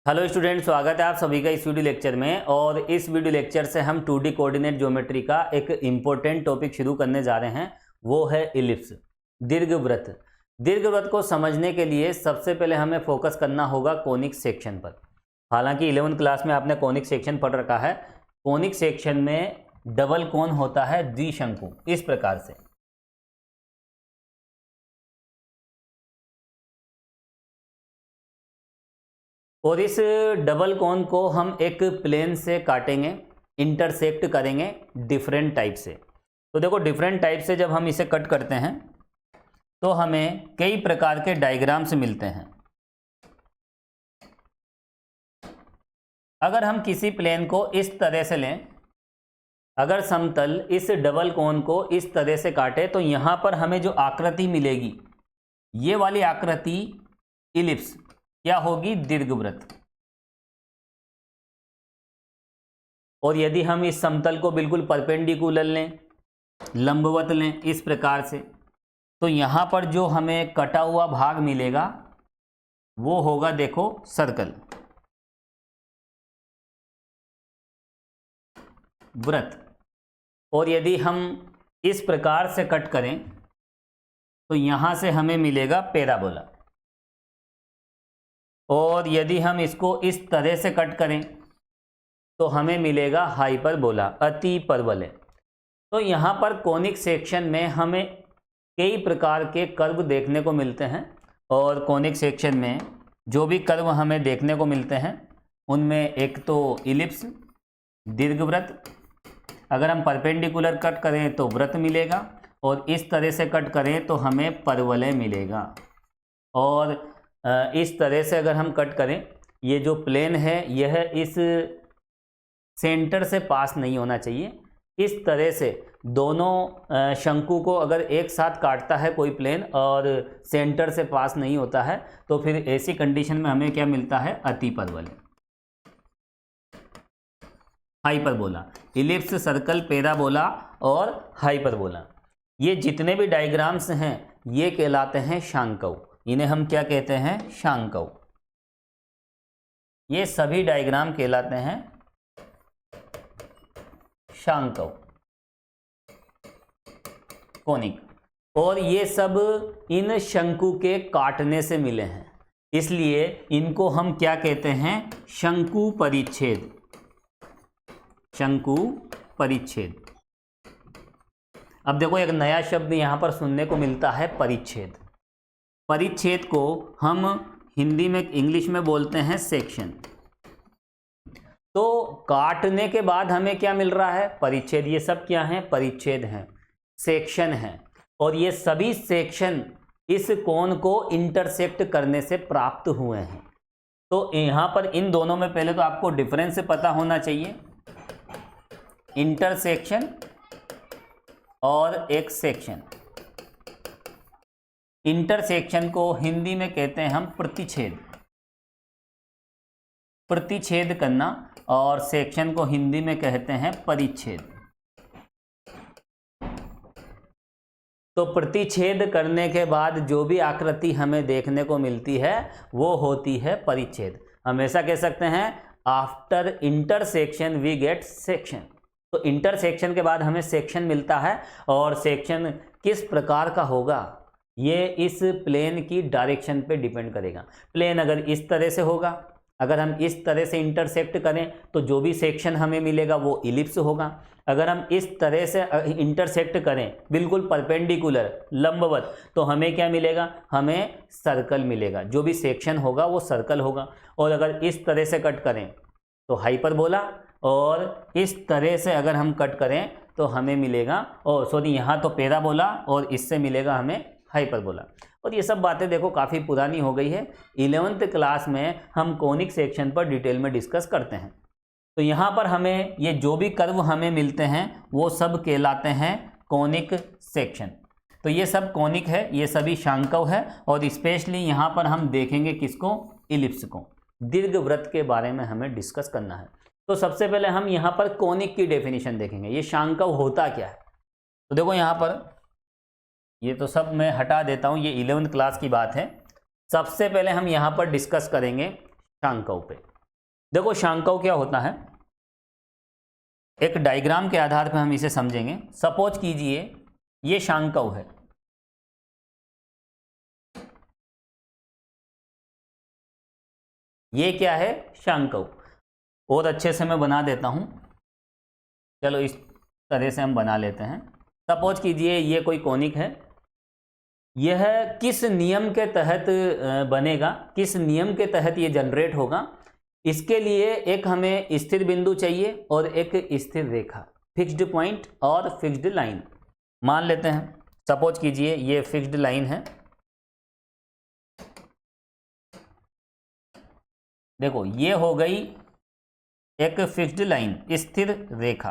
Hello student, स्वागत है आप सभी का इस वीडियो लेक्चर में। और इस वीडियो लेक्चर से हम 2D कोऑर्डिनेट ज्योमेट्री का एक इम्पोर्टेंट टॉपिक शुरू करने जा रहे हैं, वो है इलिप्स, दीर्घवृत्त। दीर्घवृत्त को समझने के लिए सबसे पहले हमें फोकस करना होगा कोनिक सेक्शन पर। हालांकि 11वीं क्लास में आपने कोनिक सेक्शन पढ़ रखा है। कोनिक सेक्शन में डबल कोन होता है द्विशंकु, इस प्रकार से। और इस डबल कोन को हम एक प्लेन से काटेंगे, इंटरसेक्ट करेंगे डिफरेंट टाइप से। तो देखो, डिफरेंट टाइप से जब हम इसे कट करते हैं तो हमें कई प्रकार के डायग्राम्स मिलते हैं। अगर हम किसी प्लेन को इस तरह से लें, अगर समतल इस डबल कोन को इस तरह से काटे तो यहां पर हमें जो आकृति मिलेगी, ये वाली आकृति इलिप्स क्या होगी? दीर्घवृत्त। और यदि हम इस समतल को बिल्कुल परपेंडिकुलर लें, लंबवत लें इस प्रकार से, तो यहां पर जो हमें कटा हुआ भाग मिलेगा वो होगा, देखो, सर्कल, वृत्त। और यदि हम इस प्रकार से कट करें तो यहां से हमें मिलेगा पैराबोला। और यदि हम इसको इस तरह से कट करें तो हमें मिलेगा हाइपरबोला, अति परवलय। तो यहाँ पर कोनिक सेक्शन में हमें कई प्रकार के कर्व देखने को मिलते हैं। और कोनिक सेक्शन में जो भी कर्व हमें देखने को मिलते हैं उनमें एक तो इलिप्स, दीर्घवृत्त, अगर हम परपेंडिकुलर कट करें तो वृत्त मिलेगा, और इस तरह से कट करें तो हमें परवलय मिलेगा। और इस तरह से अगर हम कट करें, ये जो प्लेन है यह इस सेंटर से पास नहीं होना चाहिए। इस तरह से दोनों शंकु को अगर एक साथ काटता है कोई प्लेन और सेंटर से पास नहीं होता है तो फिर ऐसी कंडीशन में हमें क्या मिलता है? अति परवलय, हाइपरबोला। इलिप्स, सर्कल, पैराबोला और हाइपरबोला, ये जितने भी डायग्राम्स हैं ये कहलाते हैं शांकव। इन्हें हम क्या कहते हैं? शांकव। ये सभी डायग्राम कहलाते हैं शांकव, कोनिक। और ये सब इन शंकु के काटने से मिले हैं, इसलिए इनको हम क्या कहते हैं? शंकु परिच्छेद, शंकु परिच्छेद। अब देखो, एक नया शब्द यहां पर सुनने को मिलता है, परिच्छेद। परिच्छेद को हम हिंदी में, इंग्लिश में बोलते हैं सेक्शन। तो काटने के बाद हमें क्या मिल रहा है? परिच्छेद। ये सब क्या है? परिच्छेद हैं, सेक्शन हैं। और ये सभी सेक्शन इस कोण को इंटरसेक्ट करने से प्राप्त हुए हैं। तो यहां पर इन दोनों में पहले तो आपको डिफरेंस पता होना चाहिए, इंटरसेक्शन और एक सेक्शन। इंटरसेक्शन को हिंदी में कहते हैं हम प्रतिच्छेद, प्रतिच्छेद करना, और सेक्शन को हिंदी में कहते हैं परिच्छेद। तो प्रतिच्छेद करने के बाद जो भी आकृति हमें देखने को मिलती है वो होती है परिच्छेद। हमेशा कह सकते हैं after intersection we get section. तो इंटरसेक्शन के बाद हमें सेक्शन मिलता है, और सेक्शन किस प्रकार का होगा ये इस प्लेन की डायरेक्शन पे डिपेंड करेगा। प्लेन अगर इस तरह से होगा, अगर हम इस तरह से इंटरसेक्ट करें तो जो भी सेक्शन हमें मिलेगा वो इलिप्स होगा। अगर हम इस तरह से इंटरसेक्ट करें बिल्कुल परपेंडिकुलर, लंबवत, तो हमें क्या मिलेगा? हमें सर्कल मिलेगा। जो भी सेक्शन होगा वो सर्कल होगा। और अगर इस तरह से कट करें तो हाइपरबोला, और इस तरह से अगर हम कट करें तो हमें मिलेगा, और सॉरी, यहाँ तो पैराबोला, और इससे मिलेगा हमें हाइपरबोला। और ये सब बातें देखो काफ़ी पुरानी हो गई है। 11वीं क्लास में हम कोनिक सेक्शन पर डिटेल में डिस्कस करते हैं। तो यहाँ पर हमें ये जो भी कर्व हमें मिलते हैं वो सब कहलाते हैं कोनिक सेक्शन। तो ये सब कोनिक है, ये सभी शांकव है। और स्पेशली यहाँ पर हम देखेंगे किसको? इलिप्स को। दीर्घवृत्त के बारे में हमें डिस्कस करना है। तो सबसे पहले हम यहाँ पर कोनिक की डेफिनेशन देखेंगे, ये शांकव होता क्या है। तो देखो, यहाँ पर ये तो सब मैं हटा देता हूँ, ये 11वीं क्लास की बात है। सबसे पहले हम यहाँ पर डिस्कस करेंगे शांकव पे। देखो शांकव क्या होता है, एक डायग्राम के आधार पर हम इसे समझेंगे। सपोज कीजिए ये शांकव है, ये क्या है, शांकव। और अच्छे से मैं बना देता हूं, चलो इस तरह से हम बना लेते हैं। सपोज कीजिए ये कोई कोनिक है, यह किस नियम के तहत बनेगा, किस नियम के तहत ये जनरेट होगा, इसके लिए एक हमें स्थिर बिंदु चाहिए और एक स्थिर रेखा, फिक्स्ड पॉइंट और फिक्स्ड लाइन मान लेते हैं। सपोज कीजिए ये फिक्स्ड लाइन है, देखो ये हो गई एक फिक्स्ड लाइन, स्थिर रेखा।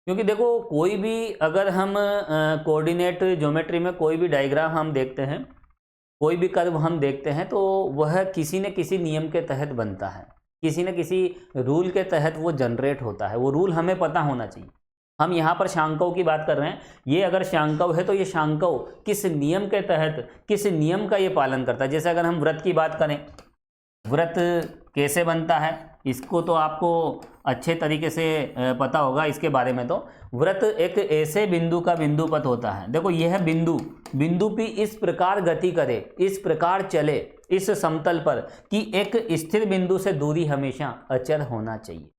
क्योंकि देखो कोई भी अगर हम कोऑर्डिनेट ज्योमेट्री में कोई भी डायग्राम हम देखते हैं, कोई भी कर्व हम देखते हैं, तो वह किसी न किसी नियम के तहत बनता है, किसी न किसी रूल के तहत वो जनरेट होता है। वो रूल हमें पता होना चाहिए। हम यहाँ पर शांकव की बात कर रहे हैं, ये अगर शांकव है तो ये शांकव किस नियम के तहत, किस नियम का ये पालन करता है। जैसे अगर हम वृत्त की बात करें, वृत्त कैसे बनता है इसको तो आपको अच्छे तरीके से पता होगा इसके बारे में। तो वृत्त एक ऐसे बिंदु का बिंदुपथ होता है, देखो यह बिंदु P इस प्रकार गति करे, इस प्रकार चले इस समतल पर कि एक स्थिर बिंदु से दूरी हमेशा अचर होना चाहिए।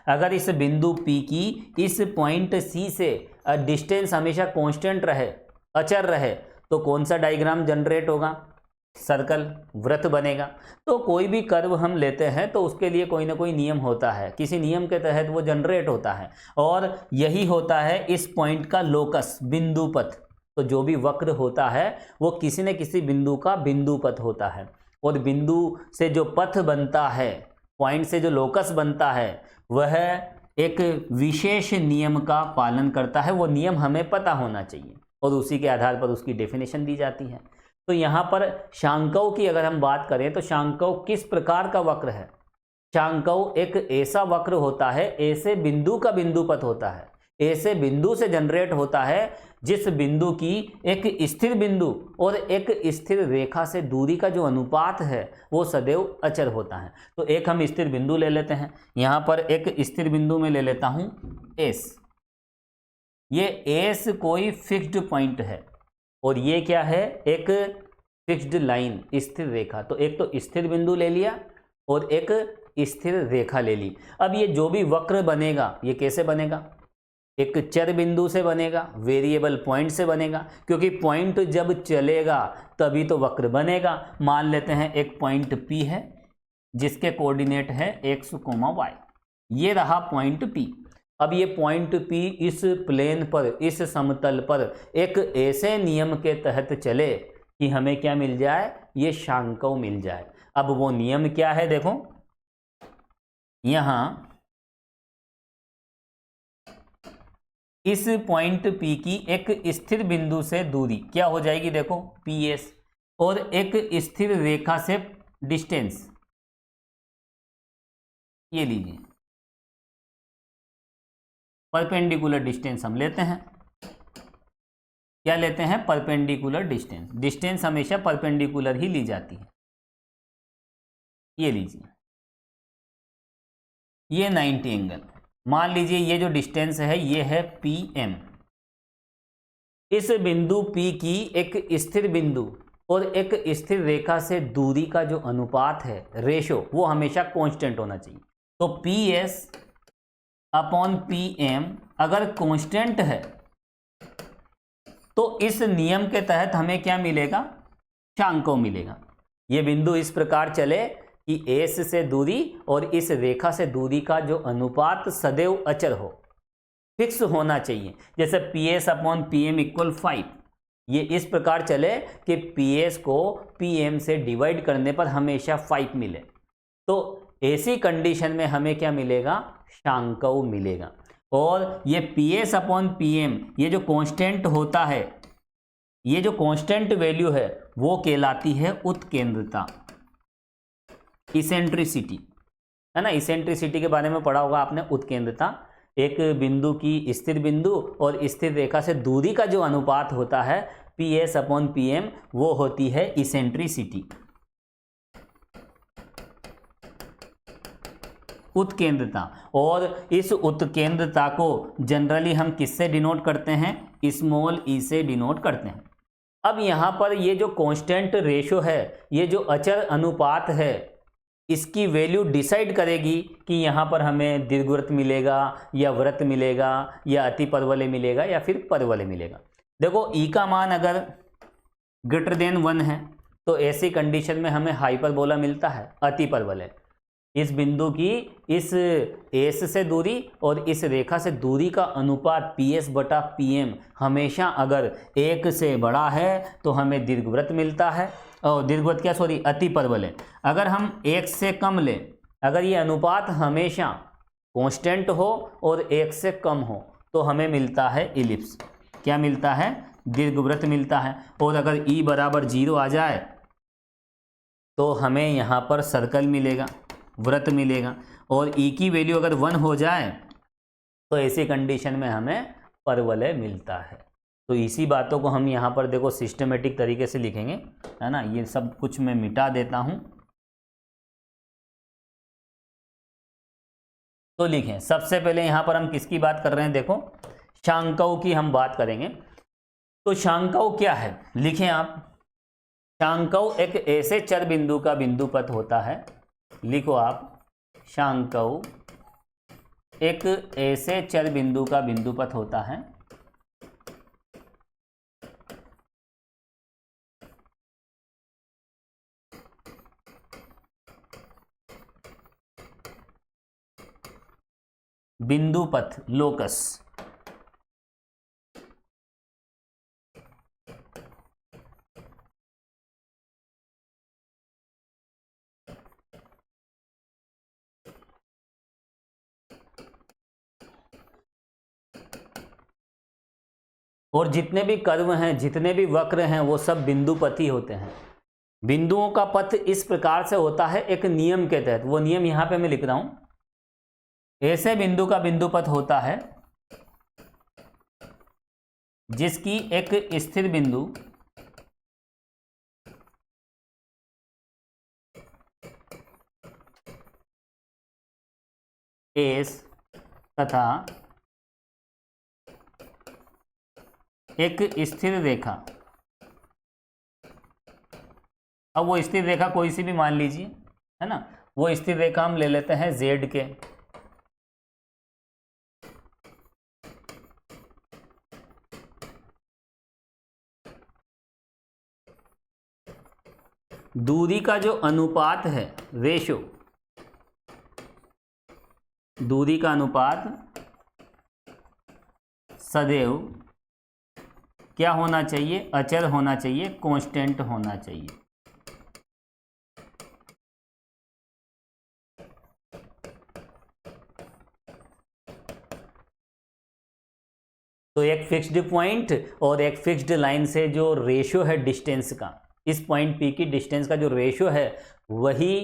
अगर इस बिंदु P की इस पॉइंट C से डिस्टेंस हमेशा कांस्टेंट रहे, अचर रहे, तो कौन सा डायग्राम जनरेट होगा, सर्कल, वृत्त बनेगा। तो कोई भी कर्व हम लेते हैं तो उसके लिए कोई ना कोई नियम होता है, किसी नियम के तहत वो जनरेट होता है, और यही होता है इस पॉइंट का लोकस, बिंदुपथ। तो जो भी वक्र होता है वो किसी न किसी बिंदु का बिंदुपथ होता है, और बिंदु से जो पथ बनता है, पॉइंट से जो लोकस बनता है, वह एक विशेष नियम का पालन करता है। वो नियम हमें पता होना चाहिए और उसी के आधार पर उसकी डेफिनेशन दी जाती है। तो यहाँ पर शांकव की अगर हम बात करें तो शांकव किस प्रकार का वक्र है, शांकव एक ऐसा वक्र होता है, ऐसे बिंदु का बिंदुपथ होता है, ऐसे बिंदु से जनरेट होता है जिस बिंदु की एक स्थिर बिंदु और एक स्थिर रेखा से दूरी का जो अनुपात है वो सदैव अचर होता है। तो एक हम स्थिर बिंदु ले लेते हैं, यहाँ पर एक स्थिर बिंदु में ले लेता हूँ S। ये S कोई फिक्स्ड पॉइंट है और ये क्या है, एक फिक्स्ड लाइन, स्थिर रेखा। तो एक तो स्थिर बिंदु ले लिया और एक स्थिर रेखा ले ली। अब ये जो भी वक्र बनेगा ये कैसे बनेगा, एक चर बिंदु से बनेगा, वेरिएबल पॉइंट से बनेगा, क्योंकि पॉइंट जब चलेगा तभी तो वक्र बनेगा। मान लेते हैं एक पॉइंट P है जिसके कोऑर्डिनेट है x, y। ये रहा पॉइंट P। अब ये पॉइंट P इस प्लेन पर, इस समतल पर एक ऐसे नियम के तहत चले कि हमें क्या मिल जाए, ये शांकव मिल जाए। अब वो नियम क्या है, देखो यहां इस पॉइंट P की एक स्थिर बिंदु से दूरी क्या हो जाएगी, देखो PS, और एक स्थिर रेखा से डिस्टेंस, ये लीजिए परपेंडिकुलर डिस्टेंस हम लेते हैं। क्या लेते हैं, परपेंडिकुलर डिस्टेंस। डिस्टेंस हमेशा परपेंडिकुलर ही ली जाती है। ये लीजिए ये 90 एंगल, मान लीजिए ये जो डिस्टेंस है ये है PM। इस बिंदु P की एक स्थिर बिंदु और एक स्थिर रेखा से दूरी का जो अनुपात है, रेशो, वो हमेशा कांस्टेंट होना चाहिए। तो PS अपॉन PM अगर कांस्टेंट है तो इस नियम के तहत हमें क्या मिलेगा, शांकव मिलेगा। ये बिंदु इस प्रकार चले कि S से दूरी और इस रेखा से दूरी का जो अनुपात सदैव अचर हो, फिक्स होना चाहिए। जैसे PS अपॉन PM इक्वल 5, ये इस प्रकार चले कि PS को PM से डिवाइड करने पर हमेशा 5 मिले। तो ऐसी कंडीशन में हमें क्या मिलेगा, शांकव मिलेगा। और ये PS अपॉन PM ये जो कांस्टेंट होता है, ये जो कांस्टेंट वैल्यू है वो कहलाती है उत्केंद्रता, इसेंट्रिसिटी, है ना। इसेंट्रिसिटी के बारे में पढ़ा होगा आपने, उत्केंद्रता। एक बिंदु की स्थिर बिंदु और स्थिर रेखा से दूरी का जो अनुपात होता है PS/PM, वो होती है इसेंट्रिसिटी, उत्केंद्रता। और इस उत्केंद्रता को जनरली हम किससे डिनोट करते हैं? स्मॉल ई से डिनोट करते हैं। अब यहाँ पर ये जो कांस्टेंट रेशो है, ये जो अचर अनुपात है, इसकी वैल्यू डिसाइड करेगी कि यहाँ पर हमें दीर्घवृत्त मिलेगा या वृत्त मिलेगा या अतिपरवलय मिलेगा या फिर परवलय मिलेगा। देखो ई का मान अगर ग्रेटर देन 1 है तो ऐसी कंडीशन में हमें हाइपरबोला मिलता है, अतिपरवलय। इस बिंदु की इस एस से दूरी और इस रेखा से दूरी का अनुपात PS/PM हमेशा अगर 1 से बड़ा है तो हमें दीर्घवृत्त मिलता है, और दीर्घवृत्त क्या, सॉरी, अतिपरवलय। अगर हम 1 से कम लें, अगर ये अनुपात हमेशा कांस्टेंट हो और 1 से कम हो तो हमें मिलता है इलिप्स। क्या मिलता है? दीर्घवृत्त मिलता है। और अगर E बराबर 0 आ जाए तो हमें यहाँ पर सर्कल मिलेगा, वृत्त मिलेगा। और E की वैल्यू अगर 1 हो जाए तो ऐसी कंडीशन में हमें परवलय मिलता है। तो इसी बातों को हम यहाँ पर देखो सिस्टमेटिक तरीके से लिखेंगे, है ना। ये सब कुछ मैं मिटा देता हूँ। तो लिखें, सबसे पहले यहाँ पर हम किसकी बात कर रहे हैं? देखो, शांकव की हम बात करेंगे। तो शांकव क्या है? लिखें आप, शांकव एक ऐसे चर बिंदु का बिंदुपथ होता है। लिखो आप, शांकव एक ऐसे चर बिंदु का बिंदुपथ होता है बिंदुपथ, लोकस। और जितने भी कर्व हैं, जितने भी वक्र हैं, वो सब बिंदुपति होते हैं। बिंदुओं का पथ इस प्रकार से होता है एक नियम के तहत। वो नियम यहां पे मैं लिख रहा हूं। ऐसे बिंदु का बिंदुपथ होता है जिसकी एक स्थिर बिंदु एस तथा एक स्थिर रेखा। अब वो स्थिर रेखा कोई सी भी मान लीजिए, है ना। वो स्थिर रेखा हम ले लेते हैं Z के। दूरी का जो अनुपात है, रेशो, दूरी का अनुपात सदैव क्या होना चाहिए? अचर होना चाहिए, कांस्टेंट होना चाहिए। तो एक फिक्स्ड पॉइंट और एक फिक्स्ड लाइन से जो रेशियो है डिस्टेंस का, इस पॉइंट P की डिस्टेंस का जो रेशियो है, वही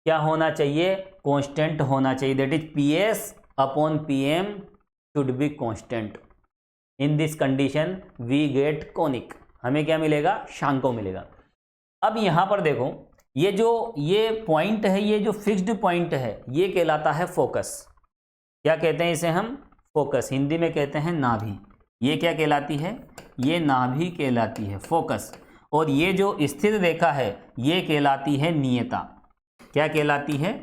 क्या होना चाहिए? कांस्टेंट होना चाहिए। That is PS/PM should be constant. In this condition we get conic. हमें क्या मिलेगा? शांकव मिलेगा। अब यहां पर देखो, ये पॉइंट है, ये जो फिक्स्ड पॉइंट है, ये कहलाता है फोकस। क्या कहते हैं इसे हम? फोकस। हिंदी में कहते हैं नाभि। ये क्या कहलाती है? ये नाभि कहलाती है, फोकस। और ये जो स्थिर रेखा है, ये कहलाती है नियता। क्या कहलाती है?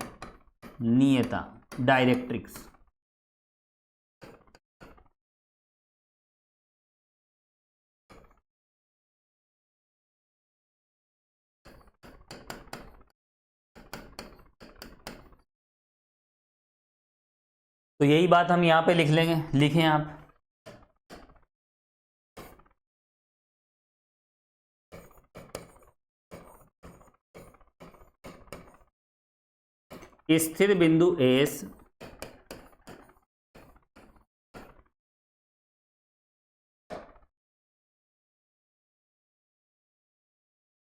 नियता, डायरेक्ट्रिक्स। तो यही बात हम यहां पे लिख लेंगे। लिखें आप, स्थिर बिंदु एस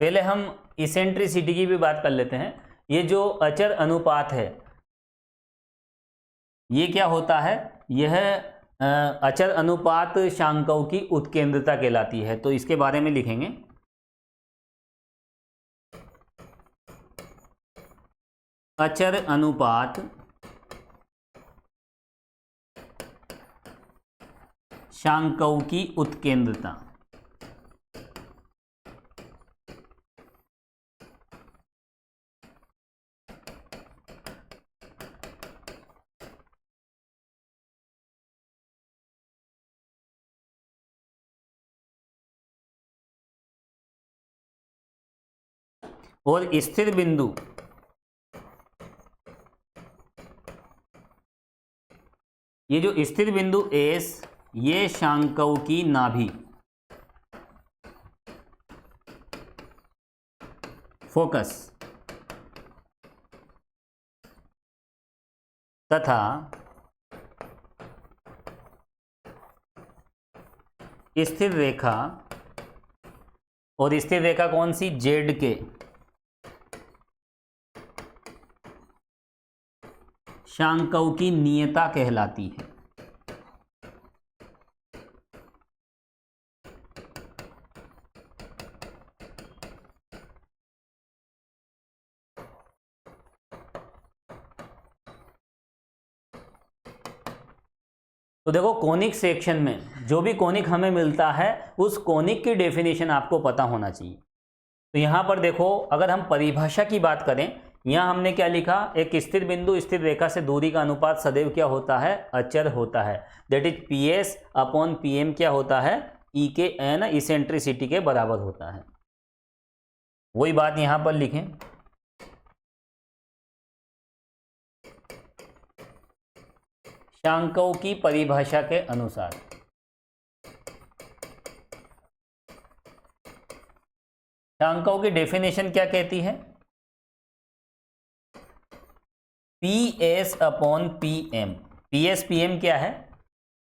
पहले हम इसेंट्रिसिटी की भी बात कर लेते हैं। ये जो अचर अनुपात है, ये क्या होता है? यह अचर अनुपात शांकव की उत्केंद्रता कहलाती है। तो इसके बारे में लिखेंगे, अचर अनुपात शांकव की उत्केंद्रता। और स्थिर बिंदु ये जो स्थिर बिंदु एस, ये शांकव की नाभि फोकस तथा स्थिर रेखा, और स्थिर रेखा कौन सी, जेड के शांकव की नियता कहलाती है। तो देखो कोनिक सेक्शन में जो भी कोनिक हमें मिलता है उस कोनिक की डेफिनेशन आपको पता होना चाहिए। तो यहाँ पर देखो, अगर हम परिभाषा की बात करें, यहाँ हमने क्या लिखा, एक स्थिर बिंदु स्थिर रेखा से दूरी का अनुपात सदैव क्या होता है, अचर होता है। That is P S upon P M क्या होता है, ई के एन इसेंट्रिसिटी के बराबर होता है। वही बात यहाँ पर लिखें, शांकव की परिभाषा के अनुसार शांकव की डेफिनेशन क्या कहती है, P S upon P M. P S P M क्या है,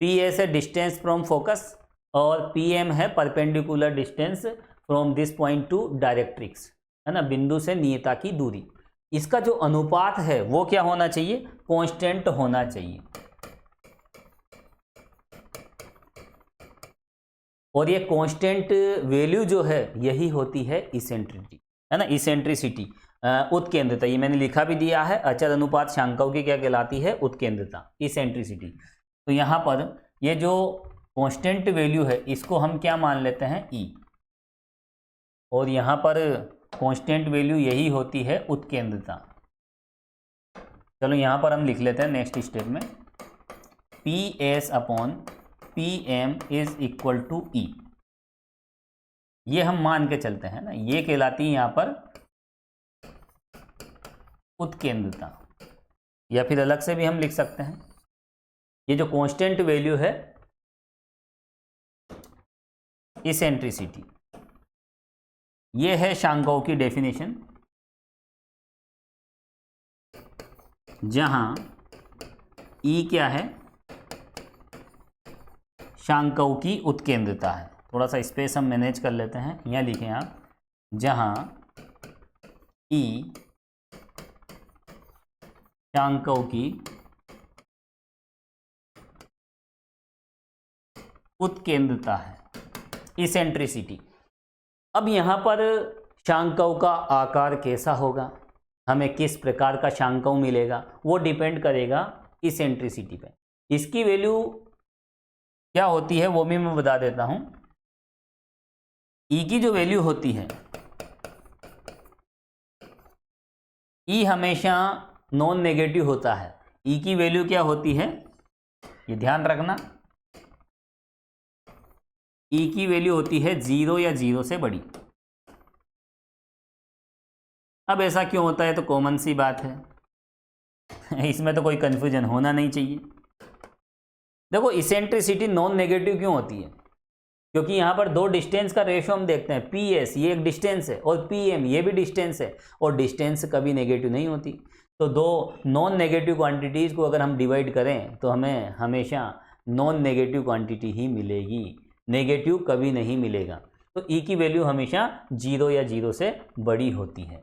पी एस है डिस्टेंस फ्रॉम फोकस और पी एम है perpendicular distance from this point to directrix, है ना, बिंदु से नियता की दूरी। इसका जो अनुपात है वो क्या होना चाहिए, कांस्टेंट होना चाहिए। और ये कांस्टेंट वैल्यू जो है यही होती है इसेंट्रिसिटी, है ना, इसेंट्रिसिटी, उत्केंद्रता। ये मैंने लिखा भी दिया है, अचर अनुपात शांकव की क्या कहलाती है, उत्केंद्रता, इसेंट्रिसिटी। तो यहाँ पर ये जो कांस्टेंट वैल्यू है इसको हम क्या मान लेते हैं, ई, और यहाँ पर कांस्टेंट वैल्यू यही होती है उत्केंद्रता। चलो यहाँ पर हम लिख लेते हैं नेक्स्ट स्टेप में, P S upon P M is equal to E. ये हम मान के चलते हैं ना, ये कहलाती है यहाँ पर उत्केंद्रता, या फिर अलग से भी हम लिख सकते हैं, ये जो कांस्टेंट वैल्यू है इसेंट्रिसिटी, ये है शांकव की डेफिनेशन, जहां ई क्या है, शांकव की उत्केंद्रता है। थोड़ा सा स्पेस हम मैनेज कर लेते हैं, यहाँ लिखें आप, जहां ई शांकव की उत्केंद्रता है, इसेंट्रिसिटी। अब यहाँ पर शांकव का आकार कैसा होगा, हमें किस प्रकार का शांकव मिलेगा, वो डिपेंड करेगा इसेंट्रिसिटी पे। इसकी वैल्यू क्या होती है वो भी मैं बता देता हूं। ई की जो वैल्यू होती है, ई हमेशा नॉन नेगेटिव होता है। ई की वैल्यू क्या होती है, ये ध्यान रखना, ई की वैल्यू होती है 0 या 0 से बड़ी। अब ऐसा क्यों होता है, तो कॉमन सी बात है इसमें तो कोई कंफ्यूजन होना नहीं चाहिए। देखो इसेंट्रिसिटी नॉन नेगेटिव क्यों होती है, क्योंकि यहाँ पर दो डिस्टेंस का रेशियो हम देखते हैं, पी एस ये एक डिस्टेंस है और पी एम ये भी डिस्टेंस है, और डिस्टेंस कभी नेगेटिव नहीं होती। तो दो नॉन नेगेटिव क्वांटिटीज़ को अगर हम डिवाइड करें तो हमें हमेशा नॉन नेगेटिव क्वांटिटी ही मिलेगी, नेगेटिव कभी नहीं मिलेगा। तो ई की वैल्यू हमेशा 0 या 0 से बड़ी होती है।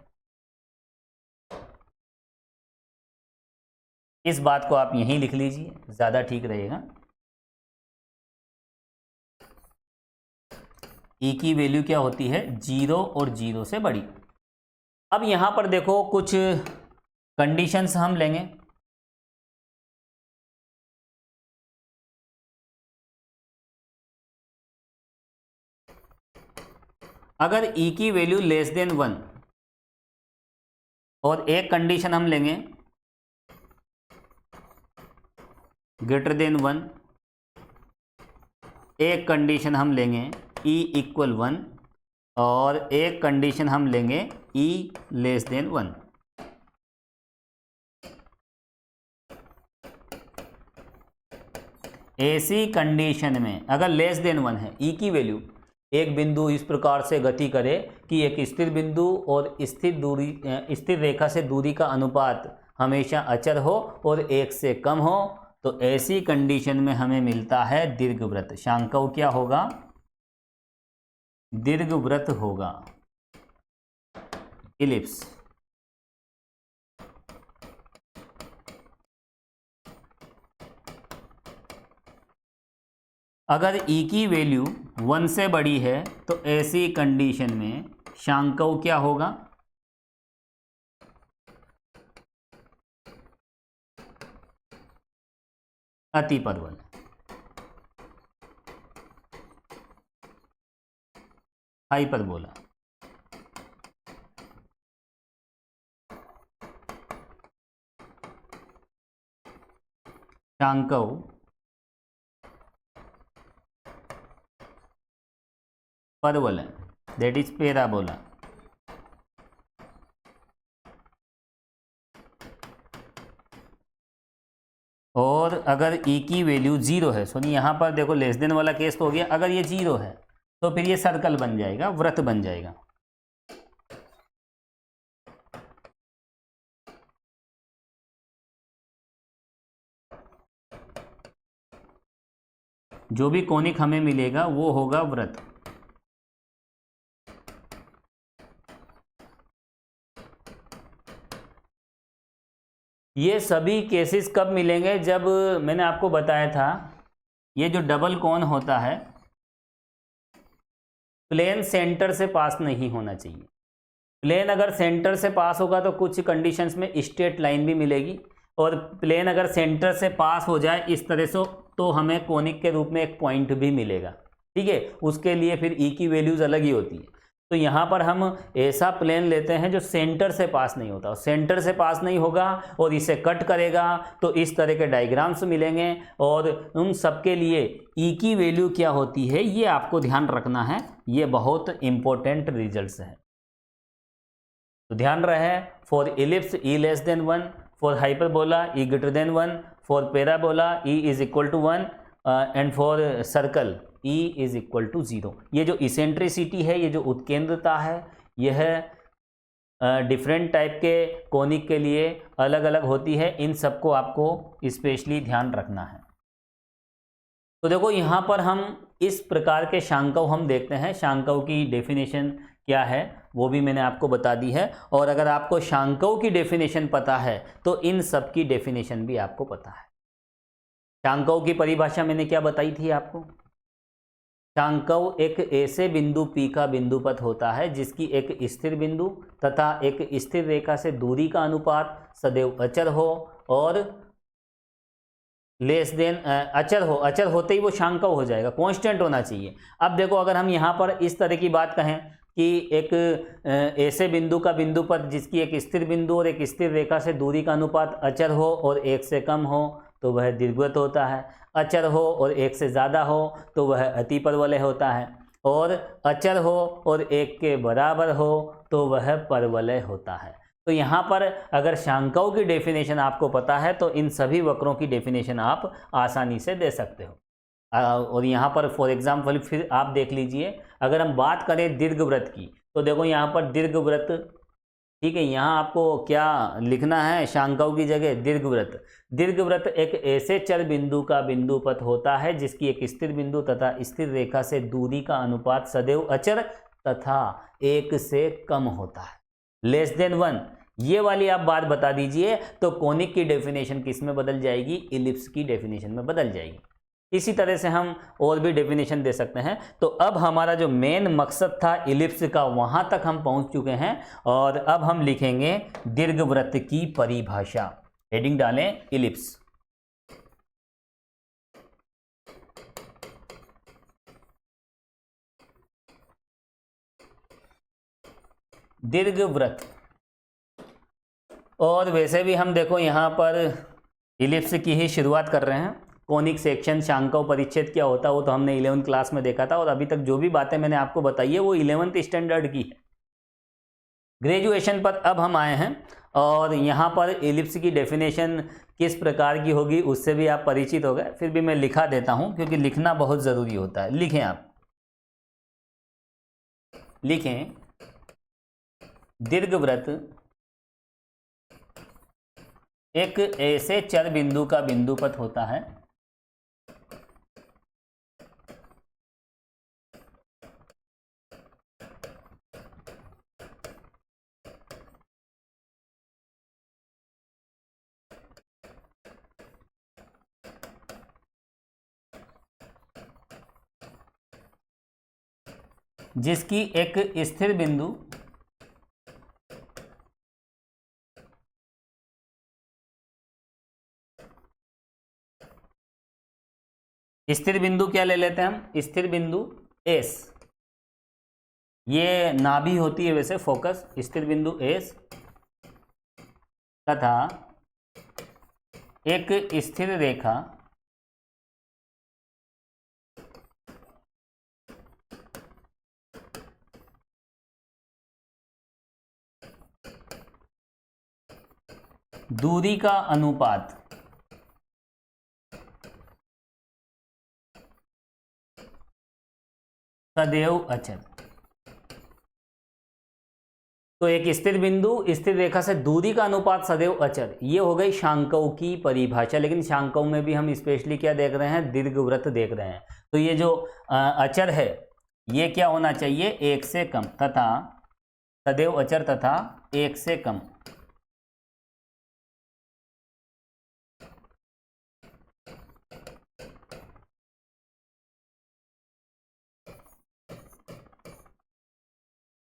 इस बात को आप यहीं लिख लीजिए, ज़्यादा ठीक रहेगा। ई की वैल्यू क्या होती है, 0 और 0 से बड़ी। अब यहाँ पर देखो कुछ कंडीशंस हम लेंगे। अगर ई की वैल्यू लेस देन 1 और एक कंडीशन हम लेंगे ग्रेटर देन 1, एक कंडीशन हम लेंगे ई इक्वल 1 और एक कंडीशन हम लेंगे ई लेस देन 1। ऐसी कंडीशन में अगर लेस देन 1 है, ई की वैल्यू, एक बिंदु इस प्रकार से गति करे कि एक स्थिर बिंदु और स्थिर रेखा से दूरी का अनुपात हमेशा अचर हो और 1 से कम हो, तो ऐसी कंडीशन में हमें मिलता है दीर्घवृत्त। शांकव क्या होगा, दीर्घवृत्त होगा, इलिप्स। अगर ई की वैल्यू 1 से बड़ी है तो ऐसी कंडीशन में शांकव क्या होगा, अतिपरवल। हाइपरबोला। शांकव परवल, दैट इज पैराबोला। और अगर ई की वैल्यू 0 है, सुनिए यहाँ पर देखो लेस देन वाला केस तो हो गया, अगर ये 0 है तो फिर ये सर्कल बन जाएगा, वृत्त बन जाएगा। जो भी कोनिक हमें मिलेगा वो होगा वृत्त। ये सभी केसेस कब मिलेंगे, जब मैंने आपको बताया था ये जो डबल कोन होता है प्लेन सेंटर से पास नहीं होना चाहिए। प्लेन अगर सेंटर से पास होगा तो कुछ कंडीशंस में स्ट्रेट लाइन भी मिलेगी, और प्लेन अगर सेंटर से पास हो जाए इस तरह से तो हमें कोनिक के रूप में एक पॉइंट भी मिलेगा। ठीक है, उसके लिए फिर ई की वैल्यूज अलग ही होती है। तो यहाँ पर हम ऐसा प्लेन लेते हैं जो सेंटर से पास नहीं होता, सेंटर से पास नहीं होगा और इसे कट करेगा तो इस तरह के डायग्राम्स मिलेंगे, और उन सब के लिए ई की वैल्यू क्या होती है ये आपको ध्यान रखना है, ये बहुत इंपॉर्टेंट रिजल्ट्स है। तो ध्यान रहे, for ellipse E less than 1, for hyperbola E greater than 1, for parabola E is equal to 1 and for circle E is equal to 0। ये जो इसेंट्रिसिटी है, ये जो उत्केंद्रता है, यह डिफरेंट टाइप के कोनिक के लिए अलग अलग होती है। इन सबको आपको स्पेशली ध्यान रखना है। तो देखो यहाँ पर हम इस प्रकार के शांकव हम देखते हैं। शांकव की डेफिनेशन क्या है वो भी मैंने आपको बता दी है, और अगर आपको शांकव की डेफिनेशन पता है तो इन सब की डेफिनेशन भी आपको पता है। शांकव की परिभाषा मैंने क्या बताई थी आपको, शांकव एक ऐसे बिंदु P का बिंदुपथ होता है जिसकी एक स्थिर बिंदु तथा एक स्थिर रेखा से दूरी का अनुपात सदैव अचर हो और लेस देन अचर हो। अचर होते ही वो शांकव हो जाएगा, कांस्टेंट होना चाहिए। अब देखो अगर हम यहाँ पर इस तरह की बात कहें कि एक ऐसे बिंदु का बिंदुपथ जिसकी एक स्थिर बिंदु और एक स्थिर रेखा से दूरी का अनुपात अचर हो और 1 से कम हो तो वह दीर्घवृत्त होता है। अचर हो और 1 से ज़्यादा हो तो वह अतिपरवलय होता है, और अचर हो और 1 के बराबर हो तो वह परवलय होता है। तो यहाँ पर अगर शांकव की डेफिनेशन आपको पता है तो इन सभी वक्रों की डेफिनेशन आप आसानी से दे सकते हो। और यहाँ पर फॉर एग्जाम्पल फिर आप देख लीजिए, अगर हम बात करें दीर्घवृत्त की तो देखो यहाँ पर दीर्घवृत्त, ठीक है, यहाँ आपको क्या लिखना है शांकव की जगह दीर्घवृत्त। दीर्घवृत्त एक ऐसे चर बिंदु का बिंदुपथ होता है जिसकी एक स्थिर बिंदु तथा स्थिर रेखा से दूरी का अनुपात सदैव अचर तथा 1 से कम होता है। लेस देन 1 ये वाली आप बात बता दीजिए तो कोनिक की डेफिनेशन किस में बदल जाएगी, इलिप्स की डेफिनेशन में बदल जाएगी। इसी तरह से हम और भी डेफिनेशन दे सकते हैं। तो अब हमारा जो मेन मकसद था इलिप्स का वहां तक हम पहुंच चुके हैं और अब हम लिखेंगे दीर्घवृत्त की परिभाषा। हेडिंग डालें इलिप्स। दीर्घवृत्त, और वैसे भी हम देखो यहाँ पर इलिप्स की ही शुरुआत कर रहे हैं। कोनिक सेक्शन, शांकव परिच्छेद क्या होता है वो तो हमने 11वीं क्लास में देखा था और अभी तक जो भी बातें मैंने आपको बताई है वो 11वीं स्टैंडर्ड की है। ग्रेजुएशन पर अब हम आए हैं और यहाँ पर इलिप्स की डेफिनेशन किस प्रकार की होगी उससे भी आप परिचित हो गए। फिर भी मैं लिखा देता हूँ क्योंकि लिखना बहुत ज़रूरी होता है। लिखें, आप लिखें दीर्घवृत्त एक ऐसे चर बिंदु का बिंदुपथ होता है जिसकी एक स्थिर बिंदु स्थिर बिंदु क्या ले लेते हैं हम, स्थिर बिंदु एस, ये नाभि होती है वैसे फोकस, स्थिर बिंदु एस तथा एक स्थिर रेखा दूरी का अनुपात सदैव अचल। तो एक स्थिर बिंदु स्थिर रेखा से दूरी का अनुपात सदैव अचल, ये हो गई शांकव की परिभाषा। लेकिन शांकव में भी हम स्पेशली क्या देख रहे हैं, दीर्घवृत्त देख रहे हैं। तो ये जो अचर है ये क्या होना चाहिए, 1 से कम, तथा सदैव अचर तथा 1 से कम।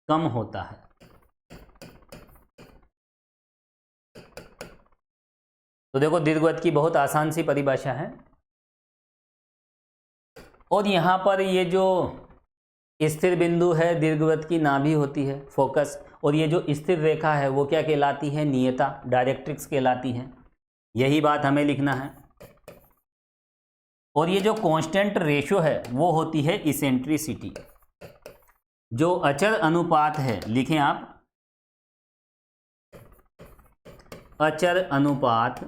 कम होता है। तो देखो दीर्घवृत्त की बहुत आसान सी परिभाषा है। और यहाँ पर ये जो स्थिर बिंदु है दीर्घवृत्त की नाभि होती है फोकस, और ये जो स्थिर रेखा है वो क्या कहलाती है, नियता, डायरेक्ट्रिक्स कहलाती है। यही बात हमें लिखना है। और ये जो कांस्टेंट रेशियो है वो होती है इसेंट्रिसिटी। जो अचर अनुपात है, लिखें आप अचर अनुपात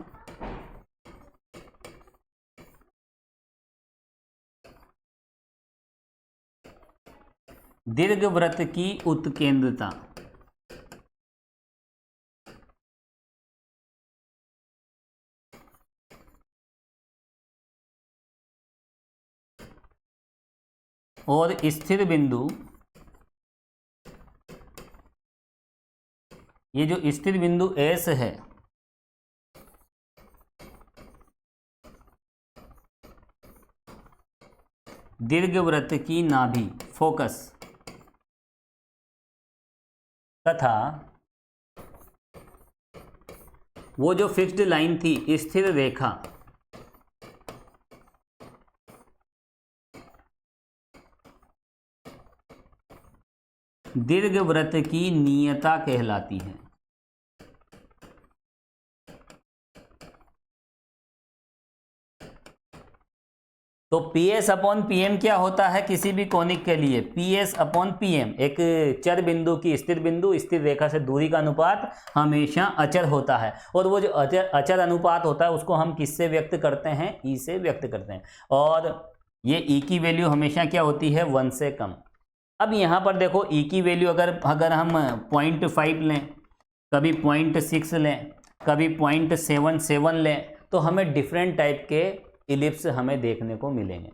दीर्घवृत्त की उत्केंद्रता। और स्थिर बिंदु, ये जो स्थिर बिंदु S है दीर्घवृत्त की नाभि फोकस तथा वो जो फिक्स्ड लाइन थी स्थिर रेखा दीर्घवृत्त की नियता कहलाती है। तो PS अपॉन PM क्या होता है किसी भी कोनिक के लिए, PS अपॉन PM, एक चर बिंदु की स्थिर बिंदु स्थिर रेखा से दूरी का अनुपात हमेशा अचर होता है। और वो जो अचर अनुपात होता है उसको हम किससे व्यक्त करते हैं, E से व्यक्त करते हैं। और ये E की वैल्यू हमेशा क्या होती है, 1 से कम। अब यहाँ पर देखो E की वैल्यू अगर हम 0.5 लें, कभी 0.6 लें, कभी 0.77 लें, तो हमें डिफरेंट टाइप के इलिप्स हमें देखने को मिलेंगे।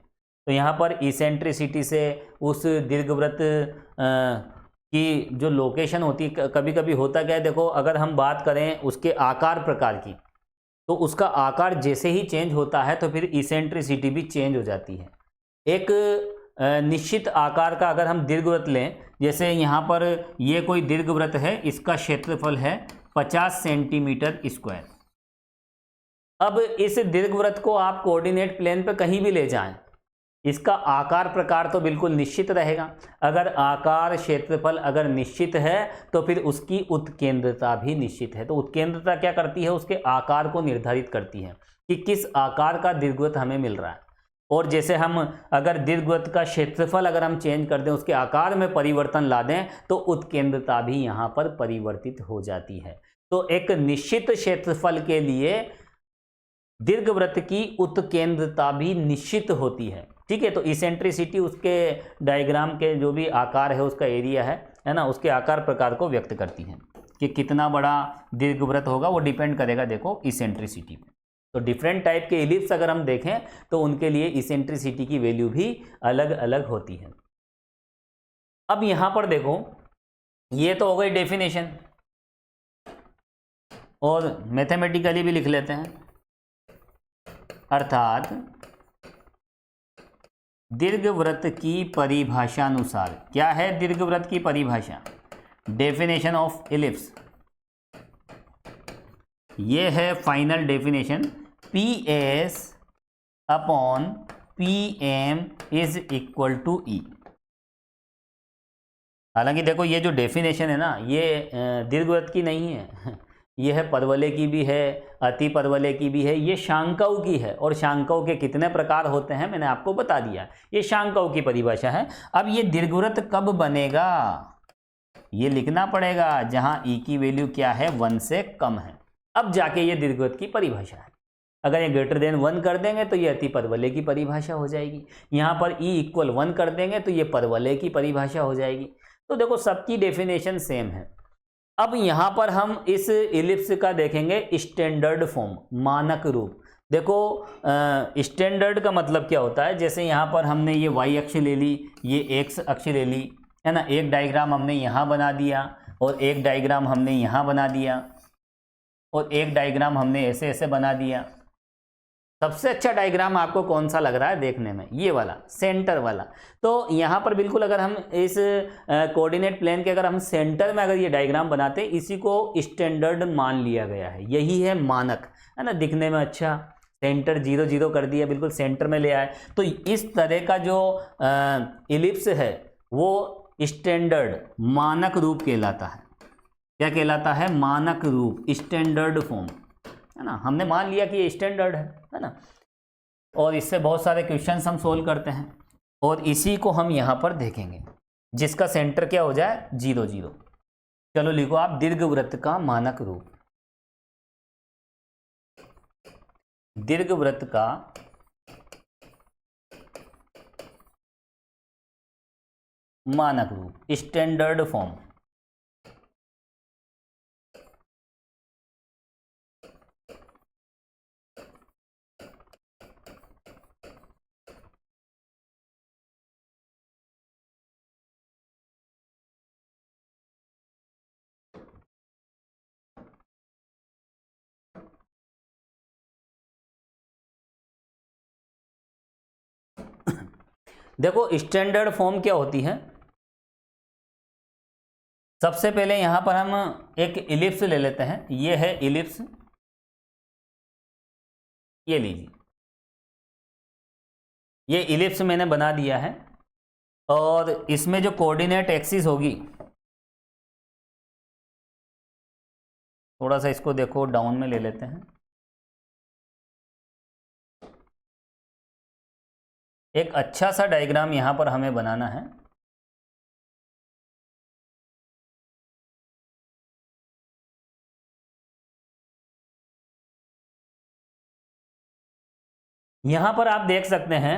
तो यहाँ पर इसेंट्रिसिटी से उस दीर्घवृत्त कि जो लोकेशन होती है, कभी कभी होता क्या है, देखो अगर हम बात करें उसके आकार प्रकार की, तो उसका आकार जैसे ही चेंज होता है तो फिर इसेंट्रिसिटी भी चेंज हो जाती है। एक निश्चित आकार का अगर हम दीर्घवृत्त लें, जैसे यहाँ पर ये कोई दीर्घवृत्त है, इसका क्षेत्रफल है 50 सेंटीमीटर स्क्वायर। अब इस दीर्घवृत्त को आप कोऑर्डिनेट प्लेन पर कहीं भी ले जाएं, इसका आकार प्रकार तो बिल्कुल निश्चित रहेगा। अगर आकार क्षेत्रफल अगर निश्चित है तो फिर उसकी उत्केंद्रता भी निश्चित है। तो उत्केंद्रता क्या करती है, उसके आकार को निर्धारित करती है कि किस आकार का दीर्घवृत्त हमें मिल रहा है। और जैसे हम अगर दीर्घवृत्त का क्षेत्रफल अगर हम चेंज कर दें, उसके आकार में परिवर्तन ला दें, तो उत्केंद्रता भी यहाँ पर परिवर्तित हो जाती है। तो एक निश्चित क्षेत्रफल के लिए दीर्घवृत्त की उत्केंद्रता भी निश्चित होती है, ठीक है। तो इसेंट्रिसिटी उसके डायग्राम के जो भी आकार है, उसका एरिया है ना, उसके आकार प्रकार को व्यक्त करती है कि कितना बड़ा दीर्घवृत्त होगा, वो डिपेंड करेगा देखो इसेंट्रिसिटी पे। तो डिफरेंट टाइप के इलिप्स अगर हम देखें तो उनके लिए इसेंट्रिसिटी की वैल्यू भी अलग अलग होती है। अब यहां पर देखो, ये तो हो गई डेफिनेशन, और मैथमेटिकली भी लिख लेते हैं, अर्थात दीर्घवृत्त की परिभाषा अनुसार, क्या है दीर्घवृत्त की परिभाषा, डेफिनेशन ऑफ इलिप्स, ये है final definition, PS upon PM is equal to E। हालांकि देखो ये जो डेफिनेशन है ना, ये दीर्घवृत्त की नहीं है, ये है परवलय की भी है, अति परवलय की भी है, ये शांकव की है। और शांकव के कितने प्रकार होते हैं मैंने आपको बता दिया, ये शांकव की परिभाषा है। अब ये दीर्घवृत्त कब बनेगा, ये लिखना पड़ेगा जहां E की वैल्यू क्या है, 1 से कम है, अब जाके ये दीर्घवृत्त की परिभाषा है। अगर ये ग्रेटर देन 1 कर देंगे तो ये अति परवलय की परिभाषा हो जाएगी, यहाँ पर E इक्वल 1 कर देंगे तो ये परवलय की परिभाषा हो जाएगी। तो देखो सबकी डेफिनेशन सेम है। अब यहाँ पर हम इस इलिप्स का देखेंगे स्टैंडर्ड फॉर्म, मानक रूप। देखो स्टैंडर्ड का मतलब क्या होता है, जैसे यहाँ पर हमने ये y अक्ष ले ली, ये x अक्ष ले ली, है ना, एक डायग्राम हमने यहाँ बना दिया और एक डायग्राम हमने यहाँ बना दिया और एक डायग्राम हमने ऐसे ऐसे बना दिया। सबसे अच्छा डायग्राम आपको कौन सा लग रहा है देखने में, ये वाला सेंटर वाला। तो यहाँ पर बिल्कुल अगर हम इस कोऑर्डिनेट प्लेन के अगर हम सेंटर में अगर ये डायग्राम बनाते, इसी को स्टैंडर्ड मान लिया गया है, यही है मानक, है ना, दिखने में अच्छा, सेंटर 0 0 कर दिया, बिल्कुल सेंटर में ले आए। तो इस तरह का जो इलिप्स है वो स्टैंडर्ड मानक रूप कहलाता है। क्या कहलाता है, मानक रूप, स्टैंडर्ड फॉर्म, है ना। हमने मान लिया कि ये स्टैंडर्ड है ना, और इससे बहुत सारे क्वेश्चंस हम सोल्व करते हैं, और इसी को हम यहाँ पर देखेंगे, जिसका सेंटर क्या हो जाए 0 0। चलो लिखो आप, दीर्घवृत्त का मानक रूप, दीर्घवृत्त का मानक रूप, स्टैंडर्ड फॉर्म। देखो स्टैंडर्ड फॉर्म क्या होती है, सबसे पहले यहां पर हम एक इलिप्स ले लेते हैं, ये है इलिप्स, ये लीजिए, ये इलिप्स मैंने बना दिया है, और इसमें जो कोऑर्डिनेट एक्सिस होगी, थोड़ा सा इसको देखो डाउन में ले लेते हैं, एक अच्छा सा डायग्राम यहां पर हमें बनाना है। यहां पर आप देख सकते हैं,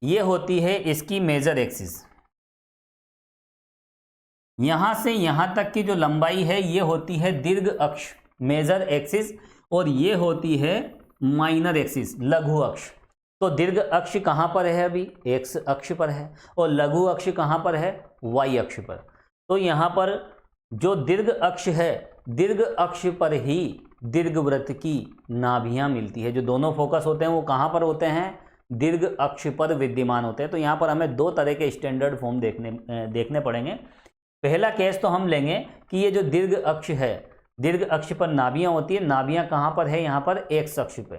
ये होती है इसकी मेजर एक्सिस, यहां से यहां तक की जो लंबाई है ये होती है दीर्घ अक्ष, मेजर एक्सिस, और ये होती है माइनर एक्सिस, लघु अक्ष। तो दीर्घ अक्ष कहां पर है, अभी x अक्ष पर है, और लघु अक्ष कहां पर है, y अक्ष पर। तो यहाँ पर जो दीर्घ अक्ष है, दीर्घ अक्ष पर ही दीर्घवृत्त की नाभियां मिलती है। जो दोनों फोकस होते हैं वो कहाँ पर होते हैं? दीर्घ अक्ष पर विद्यमान होते हैं। तो यहाँ पर हमें दो तरह के स्टैंडर्ड फॉर्म देखने पड़ेंगे। पहला केस तो हम लेंगे कि ये जो दीर्घ अक्ष है, दीर्घ अक्ष पर नाभियां होती है। नाभियां कहाँ पर है? यहाँ पर एक्स अक्ष पे।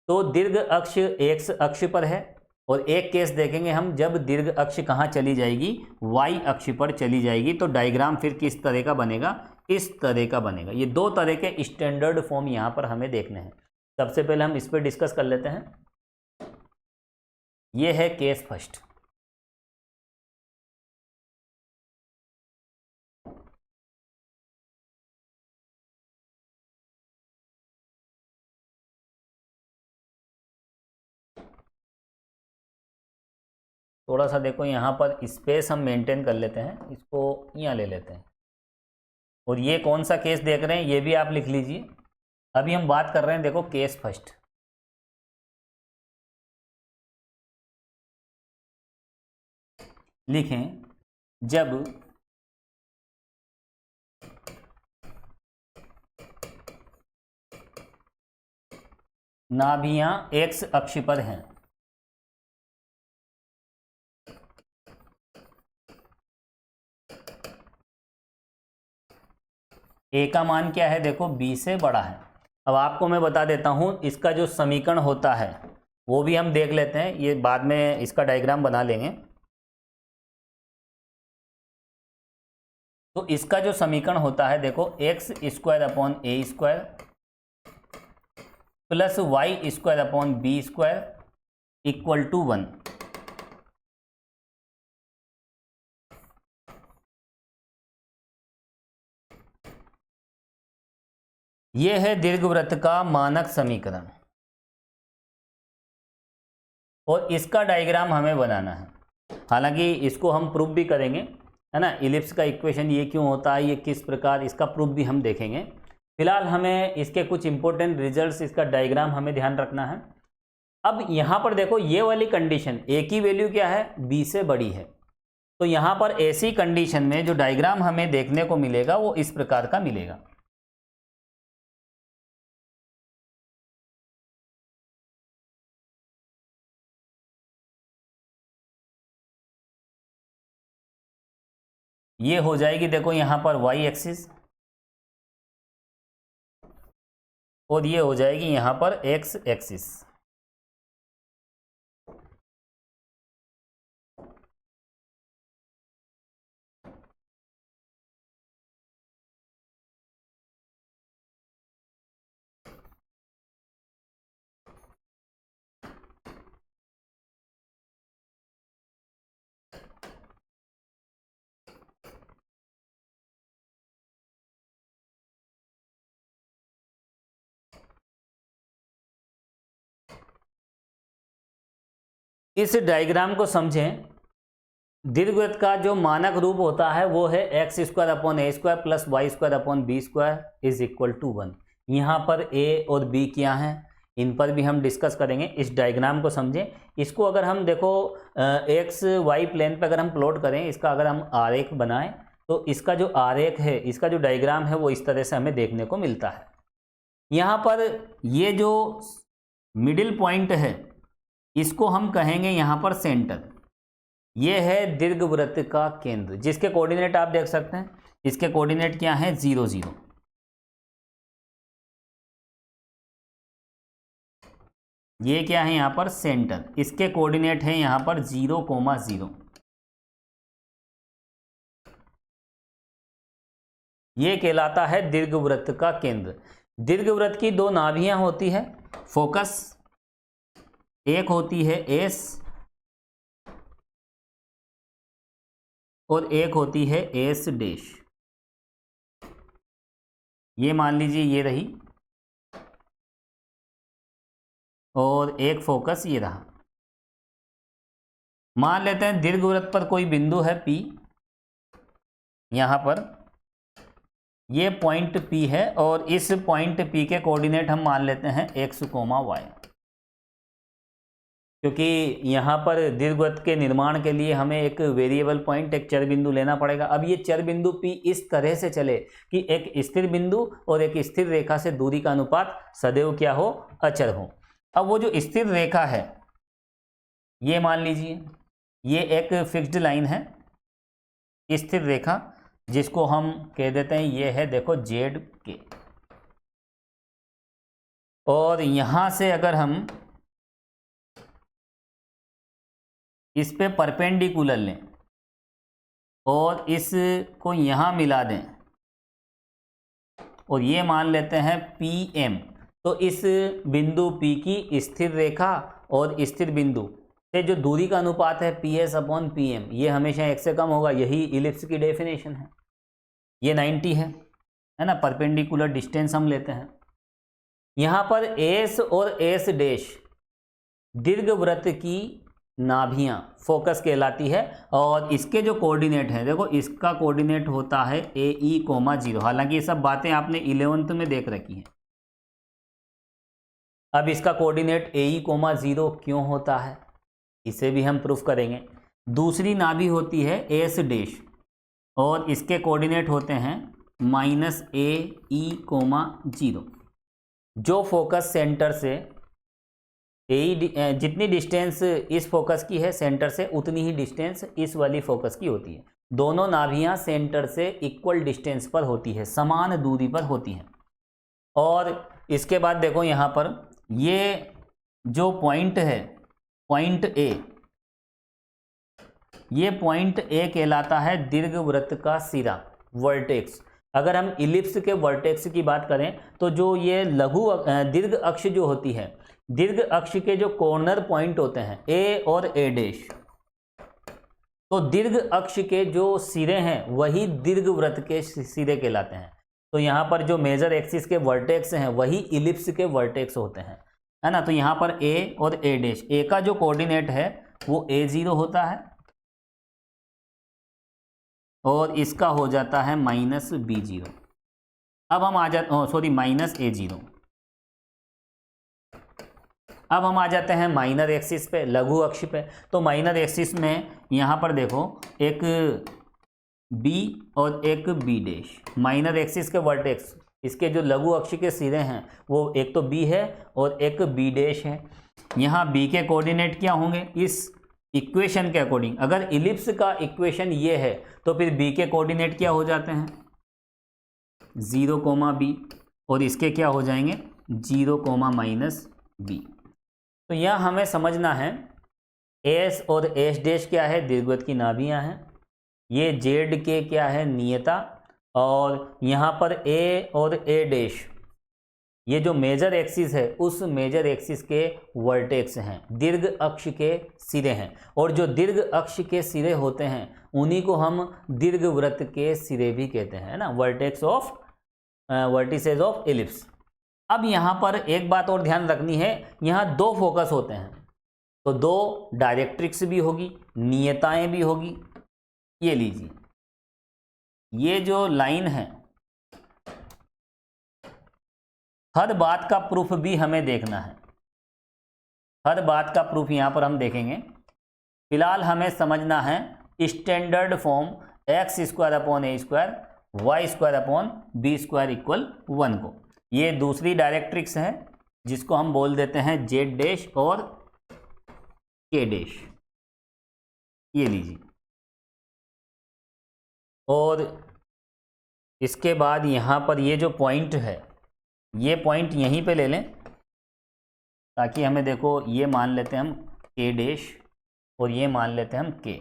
तो दीर्घ अक्ष एक्स अक्ष पर है। और एक केस देखेंगे हम, जब दीर्घ अक्ष कहाँ चली जाएगी? वाई अक्ष पर चली जाएगी। तो डायग्राम फिर किस तरह का बनेगा? इस तरह का बनेगा। ये दो तरह के स्टैंडर्ड फॉर्म यहाँ पर हमें देखने हैं। सबसे पहले हम इस पर डिस्कस कर लेते हैं। ये है केस फर्स्ट। थोड़ा सा देखो यहाँ पर स्पेस हम मेंटेन कर लेते हैं, इसको यहाँ ले लेते हैं। और ये कौन सा केस देख रहे हैं ये भी आप लिख लीजिए। अभी हम बात कर रहे हैं, देखो केस फर्स्ट। लिखें, जब नाभियां एक्स अक्ष पर हैं, ए का मान क्या है? देखो बी से बड़ा है। अब आपको मैं बता देता हूं, इसका जो समीकरण होता है वो भी हम देख लेते हैं। ये बाद में इसका डायग्राम बना लेंगे। तो इसका जो समीकरण होता है, देखो X square upon A square plus Y square upon B square equal to 1। यह है दीर्घवृत्त का मानक समीकरण और इसका डायग्राम हमें बनाना है। हालांकि इसको हम प्रूफ भी करेंगे, है ना। इलिप्स का इक्वेशन ये क्यों होता है, ये किस प्रकार, इसका प्रूफ भी हम देखेंगे। फिलहाल हमें इसके कुछ इंपॉर्टेंट रिजल्ट्स, इसका डायग्राम हमें ध्यान रखना है। अब यहाँ पर देखो ये वाली कंडीशन, ए की वैल्यू क्या है? बी से बड़ी है। तो यहाँ पर ऐसी कंडीशन में जो डायग्राम हमें देखने को मिलेगा वो इस प्रकार का मिलेगा। ये हो जाएगी, देखो यहाँ पर वाई एक्सिस, और ये हो जाएगी यहाँ पर एक्स एक्सिस। इस डायग्राम को समझें। दीर्घवृत्त का जो मानक रूप होता है वो है X square upon A square plus Y square upon B square is equal to 1। यहाँ पर ए और बी क्या हैं, इन पर भी हम डिस्कस करेंगे। इस डायग्राम को समझें। इसको अगर हम देखो एक्स वाई प्लेन पे अगर हम प्लॉट करें, इसका अगर हम आरेख बनाएं, तो इसका जो आरेख है, इसका जो डायग्राम है वो इस तरह से हमें देखने को मिलता है। यहाँ पर ये जो मिडिल पॉइंट है इसको हम कहेंगे यहाँ पर सेंटर। ये है दीर्घवृत्त का केंद्र, जिसके कोऑर्डिनेट आप देख सकते हैं। इसके कोऑर्डिनेट क्या है? 0 0। ये क्या है यहाँ पर? सेंटर। इसके कोऑर्डिनेट है यहाँ पर 0, 0। ये कहलाता है दीर्घवृत्त का केंद्र। दीर्घवृत्त की दो नाभियां होती है फोकस, एक होती है एस और एक होती है एस डैश। ये मान लीजिए ये रही, और एक फोकस ये रहा। मान लेते हैं दीर्घवृत्त पर कोई बिंदु है P, यहाँ पर ये पॉइंट P है, और इस पॉइंट P के कोऑर्डिनेट हम मान लेते हैं x, y। क्योंकि यहाँ पर दीर्घवृत्त के निर्माण के लिए हमें एक वेरिएबल पॉइंट, एक चर बिंदु लेना पड़ेगा। अब ये चर बिंदु P इस तरह से चले कि एक स्थिर बिंदु और एक स्थिर रेखा से दूरी का अनुपात सदैव क्या हो, अचर हो। अब वो जो स्थिर रेखा है, ये मान लीजिए ये एक फिक्स्ड लाइन है, स्थिर रेखा, जिसको हम कह देते हैं ये है देखो ZK। और यहां से अगर हम इस पे परपेंडिकुलर लें और इसको यहां मिला दें और ये मान लेते हैं PM, तो इस बिंदु P की स्थिर रेखा और स्थिर बिंदु से जो दूरी का अनुपात है PS/PM, ये हमेशा 1 से कम होगा। यही इलिप्स की डेफिनेशन है। ये 90 है ना, परपेंडिकुलर डिस्टेंस हम लेते हैं। यहाँ पर S और S डैश दीर्घवृत्त की नाभियां फोकस कहलाती है। और इसके जो कोऑर्डिनेट है, देखो इसका कोऑर्डिनेट होता है AE,0। हालांकि ये सब बातें आपने 11th में देख रखी हैं। अब इसका कोऑर्डिनेट AE,0 क्यों होता है, इसे भी हम प्रूफ करेंगे। दूसरी नाभि होती है S डैश और इसके कोऑर्डिनेट होते हैं -AE,0। जो फोकस सेंटर से जितनी डिस्टेंस इस फोकस की है सेंटर से, उतनी ही डिस्टेंस इस वाली फोकस की होती है। दोनों नाभियां सेंटर से इक्वल डिस्टेंस पर होती है, समान दूरी पर होती हैं। और इसके बाद देखो यहाँ पर ये जो पॉइंट है, पॉइंट A, ये पॉइंट A कहलाता है दीर्घवृत्त का सिरा, वर्टेक्स। अगर हम इलिप्स के वर्टेक्स की बात करें तो जो ये दीर्घ अक्ष जो होती है, दीर्घ अक्ष के जो कॉर्नर पॉइंट होते हैं A और A डैश, तो दीर्घ अक्ष के जो सिरे हैं वही दीर्घवृत्त के सिरे कहलाते हैं। तो यहाँ पर जो मेजर एक्सिस के वर्टेक्स हैं वही इलिप्स के वर्टेक्स होते हैं, है ना। तो यहाँ पर A और A डैश, A का जो कोऑर्डिनेट है वो A0 होता है और इसका हो जाता है -B0। अब हम आ जाते -A0। अब हम आ जाते हैं माइनर एक्सिस पे, लघु अक्ष पे। तो माइनर एक्सिस में यहाँ पर देखो एक B और एक B डैश, माइनर एक्सिस के वर्टेक्स, इसके जो लघु अक्ष के सिरे हैं वो एक तो B है और एक B डैश है। यहाँ B के कोऑर्डिनेट क्या होंगे, इस इक्वेशन के अकॉर्डिंग, अगर इलिप्स का इक्वेशन ये है तो फिर B के कोऑर्डिनेट क्या हो जाते हैं 0,B और इसके क्या हो जाएंगे 0,-B। तो यह हमें समझना है S और S डैश क्या है, दीर्घवृत्त की नाभियां हैं। ये ZK क्या है, नियता। और यहाँ पर A और A डैश, ये जो मेजर एक्सिस है उस मेजर एक्सिस के वर्टेक्स हैं, दीर्घ अक्ष के सिरे हैं। और जो दीर्घ अक्ष के सिरे होते हैं उन्हीं को हम दीर्घवृत्त के सिरे भी कहते हैं ना, वर्टिसेज ऑफ इलिप्स। अब यहाँ पर एक बात और ध्यान रखनी है, यहाँ दो फोकस होते हैं तो दो डायरेक्ट्रिक्स भी होगी, नियताएं भी होगी। ये लीजिए, ये जो लाइन है, हर बात का प्रूफ भी हमें देखना है, हर बात का प्रूफ यहाँ पर हम देखेंगे। फिलहाल हमें समझना है standard form x² y² b² = 1 को। ये दूसरी डायरेक्ट्रिक्स है जिसको हम बोल देते हैं Z डैश और K डैश। ये लीजिए, और इसके बाद यहाँ पर ये जो पॉइंट है, ये पॉइंट यहीं पे ले लें ताकि हमें देखो, ये मान लेते हैं हम K डैश और ये मान लेते हैं हम K।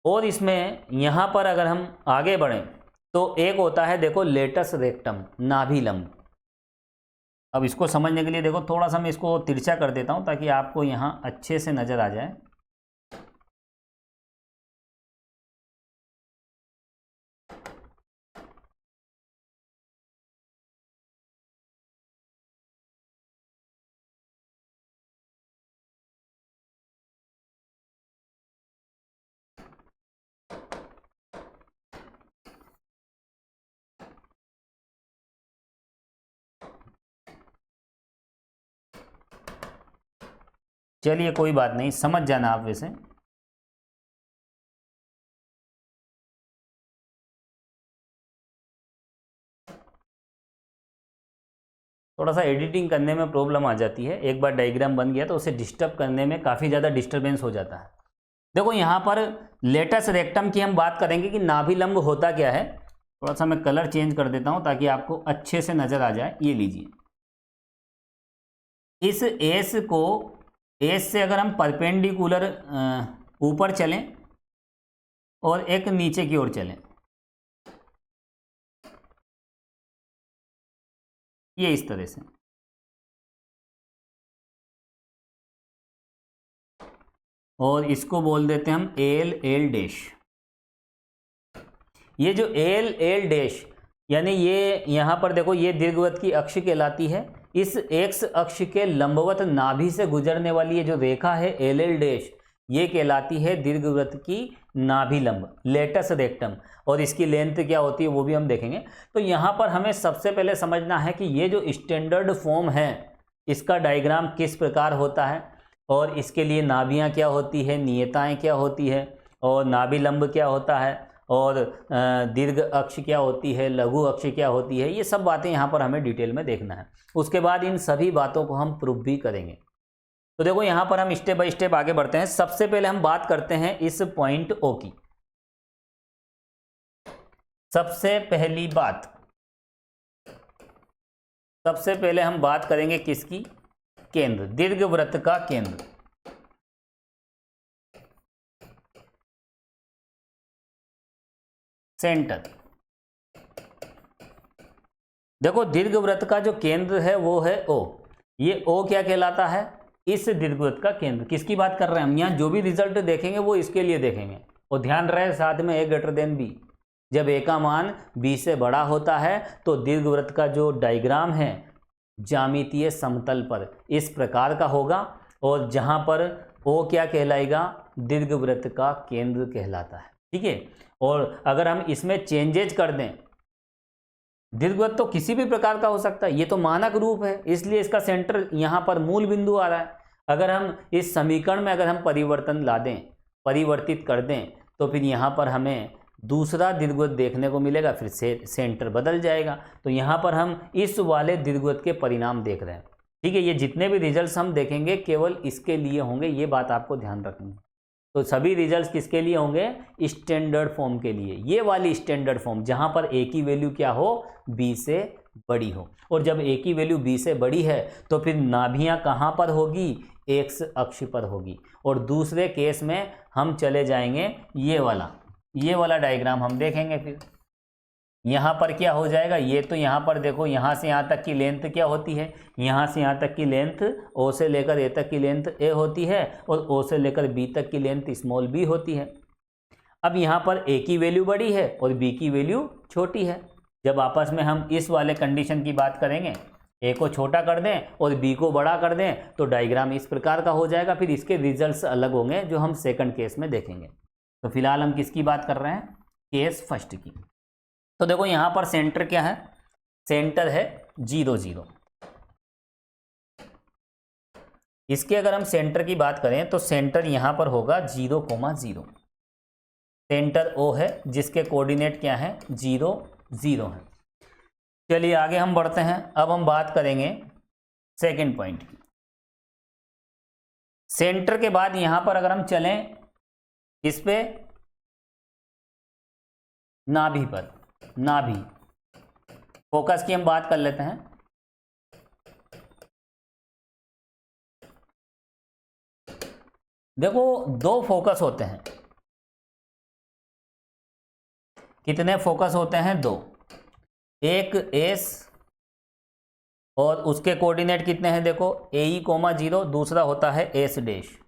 और इसमें यहाँ पर अगर हम आगे बढ़ें तो एक होता है देखो लेटस रेक्टम, नाभि लंब। अब इसको समझने के लिए देखो थोड़ा सा मैं इसको तिरछा कर देता हूँ ताकि आपको यहाँ अच्छे से नज़र आ जाए। चलिए कोई बात नहीं, समझ जाना आप वैसे। थोड़ा सा एडिटिंग करने में प्रॉब्लम आ जाती है, एक बार डायग्राम बन गया तो उसे डिस्टर्ब करने में काफ़ी ज़्यादा डिस्टर्बेंस हो जाता है। देखो यहाँ पर लेटस रेक्टम की हम बात करेंगे कि नाभिलंब होता क्या है। थोड़ा सा मैं कलर चेंज कर देता हूँ ताकि आपको अच्छे से नज़र आ जाए। ये लीजिए, इस एस को, एस से अगर हम परपेंडिकुलर ऊपर चलें और एक नीचे की ओर चलें, ये इस तरह से, और इसको बोल देते हैं हम एल एल डैश। ये जो एल एल डैश यानी ये यहाँ पर देखो, ये दीर्घवृत्त की अक्ष कहलाती है। इस एक्स अक्ष के लंबवत नाभि से गुजरने वाली ये जो रेखा है एल एल डैश, ये कहलाती है दीर्घवृत्त की नाभिलंब, लेटस रेक्टम। और इसकी लेंथ क्या होती है वो भी हम देखेंगे। तो यहाँ पर हमें सबसे पहले समझना है कि ये जो स्टैंडर्ड फॉर्म है इसका डायग्राम किस प्रकार होता है, और इसके लिए नाभियाँ क्या होती है, नियताएं क्या होती है, और नाभिलंब क्या होता है, और दीर्घ अक्ष क्या होती है, लघु अक्ष क्या होती है। ये सब बातें यहाँ पर हमें डिटेल में देखना है। उसके बाद इन सभी बातों को हम प्रूफ भी करेंगे। तो देखो यहाँ पर हम स्टेप बाय स्टेप आगे बढ़ते हैं। सबसे पहले हम बात करते हैं इस पॉइंट ओ की। सबसे पहली बात, सबसे पहले हम बात करेंगे किसकी, केंद्र, दीर्घवृत्त का केंद्र। सेंटर। देखो दीर्घवृत्त का जो केंद्र है वो है ओ। ये ओ क्या कहलाता है, इस दीर्घवृत्त का केंद्र। किसकी बात कर रहे हैं हम, यहाँ जो भी रिजल्ट देखेंगे वो इसके लिए देखेंगे। और ध्यान रहे साथ में ए ग्रेटर देन बी, जब ए का मान बी से बड़ा होता है तो दीर्घवृत्त का जो डायग्राम है ज्यामितीय समतल पर इस प्रकार का होगा, और जहां पर ओ क्या कहलाएगा, दीर्घवृत्त का केंद्र कहलाता है। ठीक है। और अगर हम इसमें चेंजेज कर दें, दीर्घवृत्त तो किसी भी प्रकार का हो सकता है, ये तो मानक रूप है, इसलिए इसका सेंटर यहाँ पर मूल बिंदु आ रहा है। अगर हम इस समीकरण में अगर हम परिवर्तन ला दें, परिवर्तित कर दें, तो फिर यहाँ पर हमें दूसरा दीर्घवृत्त देखने को मिलेगा, फिर से सेंटर बदल जाएगा। तो यहाँ पर हम इस वाले दीर्घवृत्त के परिणाम देख रहे हैं। ठीक है। ये जितने भी रिजल्ट्स हम देखेंगे केवल इसके लिए होंगे, ये बात आपको ध्यान रखनी है। तो सभी रिजल्ट्स किसके लिए होंगे, स्टैंडर्ड फॉर्म के लिए। ये वाली स्टैंडर्ड फॉर्म जहां पर ए की वैल्यू क्या हो, बी से बड़ी हो। और जब ए की वैल्यू बी से बड़ी है तो फिर नाभियां कहां पर होगी, एक्स अक्ष पर होगी। और दूसरे केस में हम चले जाएंगे ये वाला डायग्राम हम देखेंगे। फिर यहाँ पर क्या हो जाएगा, ये तो यहाँ पर देखो, यहाँ से यहाँ तक की लेंथ क्या होती है, यहाँ से यहाँ तक की लेंथ ओ से लेकर ए तक की लेंथ ए होती है, और ओ से लेकर बी तक की लेंथ स्मॉल बी होती है। अब यहाँ पर ए की वैल्यू बड़ी है और बी की वैल्यू छोटी है। जब आपस में हम इस वाले कंडीशन की बात करेंगे, ए को छोटा कर दें और बी को बड़ा कर दें, तो डायग्राम इस प्रकार का हो जाएगा। फिर इसके रिजल्ट्स अलग होंगे जो हम सेकंड केस में देखेंगे। तो फिलहाल हम किसकी बात कर रहे हैं, केस फर्स्ट की। तो देखो यहाँ पर सेंटर क्या है, सेंटर है 0 0। इसके अगर हम सेंटर की बात करें तो सेंटर यहाँ पर होगा 0,0। सेंटर ओ है जिसके कोऑर्डिनेट क्या है, 0 0 है। चलिए आगे हम बढ़ते हैं। अब हम बात करेंगे सेकंड पॉइंट की। सेंटर के बाद यहां पर अगर हम चलें इस पे, नाभि पर, नाभि फोकस की हम बात कर लेते हैं। देखो दो फोकस होते हैं, कितने फोकस होते हैं, दो। एक एस और उसके कोऑर्डिनेट कितने हैं, देखो AE,0, दूसरा होता है एस डैश।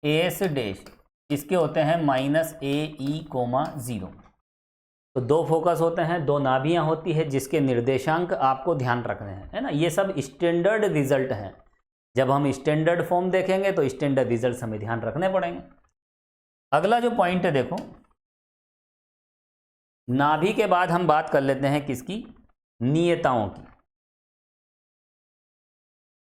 एस डैश इसके होते हैं -AE,0। तो दो फोकस होते हैं, दो नाभियां होती है जिसके निर्देशांक आपको ध्यान रखने हैं, है ना। ये सब स्टैंडर्ड रिजल्ट हैं। जब हम स्टैंडर्ड फॉर्म देखेंगे तो स्टैंडर्ड रिजल्ट हमें ध्यान रखने पड़ेंगे। अगला जो पॉइंट है देखो, नाभि के बाद हम बात कर लेते हैं किसकी, नियताओं की।